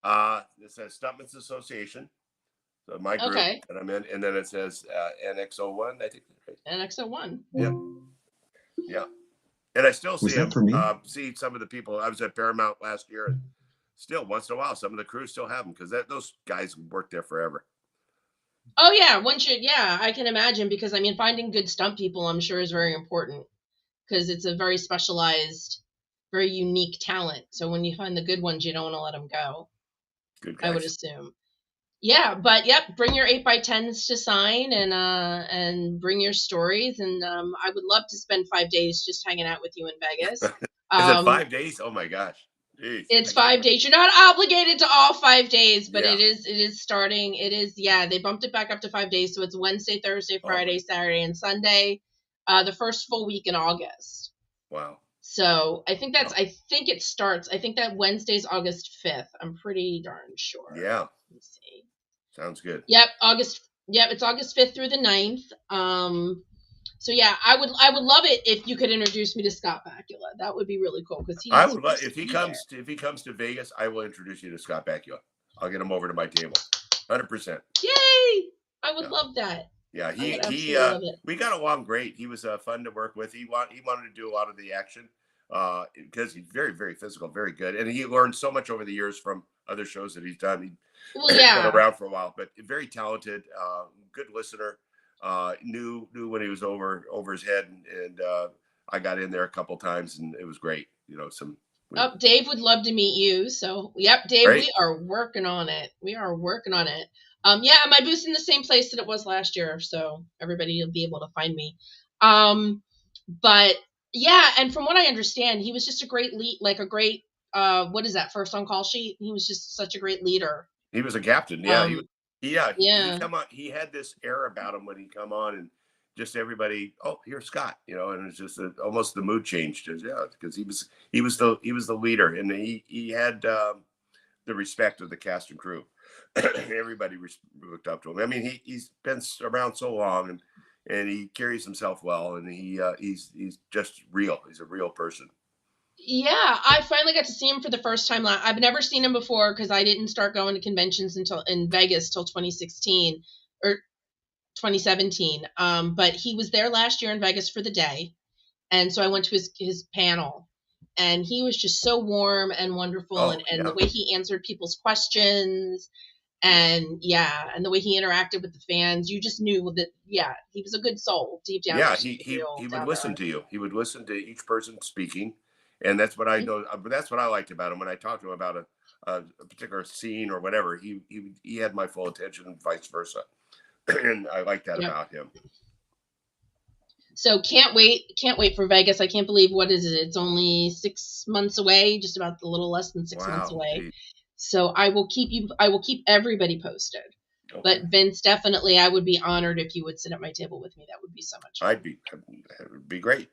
S2: It says Stuntmen's Association, so my group that I'm in, and then it says NX01. I think
S1: NX01.
S2: Yeah, and I still see them. See some of the people. I was at Paramount last year, and still once in a while, some of the crews still have them because those guys work there forever.
S1: Oh yeah, I can imagine because finding good stunt people I'm sure is very important because it's a very specialized, very unique talent. So when you find the good ones, you don't want to let them go.
S2: Good guys.
S1: I would assume. Yeah, but bring your 8x10s to sign and bring your stories and I would love to spend 5 days just hanging out with you in Vegas.
S2: Is it 5 days? Oh my gosh. Jeez.
S1: It's 5 days. You're not obligated to all 5 days, but it is starting. It is, they bumped it back up to 5 days. So it's Wednesday, Thursday, Friday, Saturday, and Sunday, the first full week in August.
S2: Wow.
S1: So I think it starts. I think that Wednesday's August 5th. I'm pretty darn sure.
S2: Yeah.
S1: Let me see.
S2: Sounds good.
S1: Yep, it's August 5th through the 9th. So yeah, I would love it if you could introduce me to Scott Bakula. That would be really cool because
S2: I would if he comes to Vegas, I will introduce you to Scott Bakula. I'll get him over to my table. 100%.
S1: Yay! I would love that.
S2: Yeah, we got along great. He was fun to work with. He wanted to do a lot of the action because he's very, very physical, very good, and he learned so much over the years from other shows that he's done. He's been around for a while, but very talented, good listener. Knew when he was over his head, and I got in there a couple times, and it was great.
S1: Dave would love to meet you. So, yep, Dave, great. We are working on it. Yeah, my booth's in the same place that it was last year, so everybody will be able to find me. But yeah, and from what I understand, he was just a great lead, like a great what is that, first on call sheet? He was just such a great leader.
S2: He was a captain. Yeah, he come on. He had this air about him when he come on, and just everybody. Oh, here's Scott. And it's just almost the mood changed. Yeah, because he was the leader, and he had the respect of the cast and crew. Everybody looked up to him. I mean, he's been around so long, and he carries himself well, and he's just real. He's a real person.
S1: Yeah, I finally got to see him for the first time. I've never seen him before because I didn't start going to conventions until in Vegas till 2016 or 2017. But he was there last year in Vegas for the day, and so I went to his panel, and he was just so warm and wonderful, and the way he answered people's questions, and the way he interacted with the fans, you just knew that he was a good soul deep down.
S2: Yeah, he would listen to you. He would listen to each person speaking. And that's what I know. That's what I liked about him. When I talked to him about a particular scene or whatever, he had my full attention, and vice versa. And I like that about him.
S1: So can't wait for Vegas. I can't believe, what is it? It's only 6 months away, just about a little less than 6 months away. Geez. So I will keep everybody posted. Okay. But Vince, definitely, I would be honored if you would sit at my table with me. That would be so much fun.
S2: It would be great.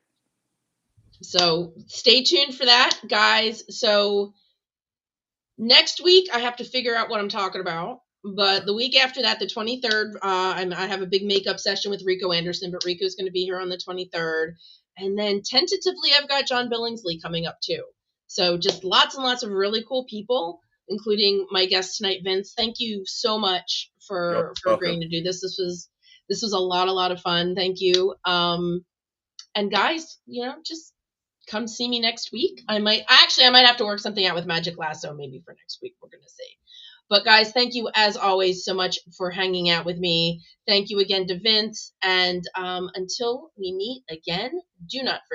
S1: So stay tuned for that, guys. So next week I have to figure out what I'm talking about. But the week after that, the 23rd, I have a big makeup session with Rico Anderson, but Rico's going to be here on the 23rd. And then tentatively, I've got John Billingsley coming up too. So just lots and lots of really cool people, including my guest tonight, Vince. Thank you so much for agreeing to do this. This was a lot of fun. Thank you. And guys, just come see me next week. I might have to work something out with Magic Lasso maybe for next week. We're going to see. But guys, thank you as always so much for hanging out with me. Thank you again to Vince. And until we meet again, do not forget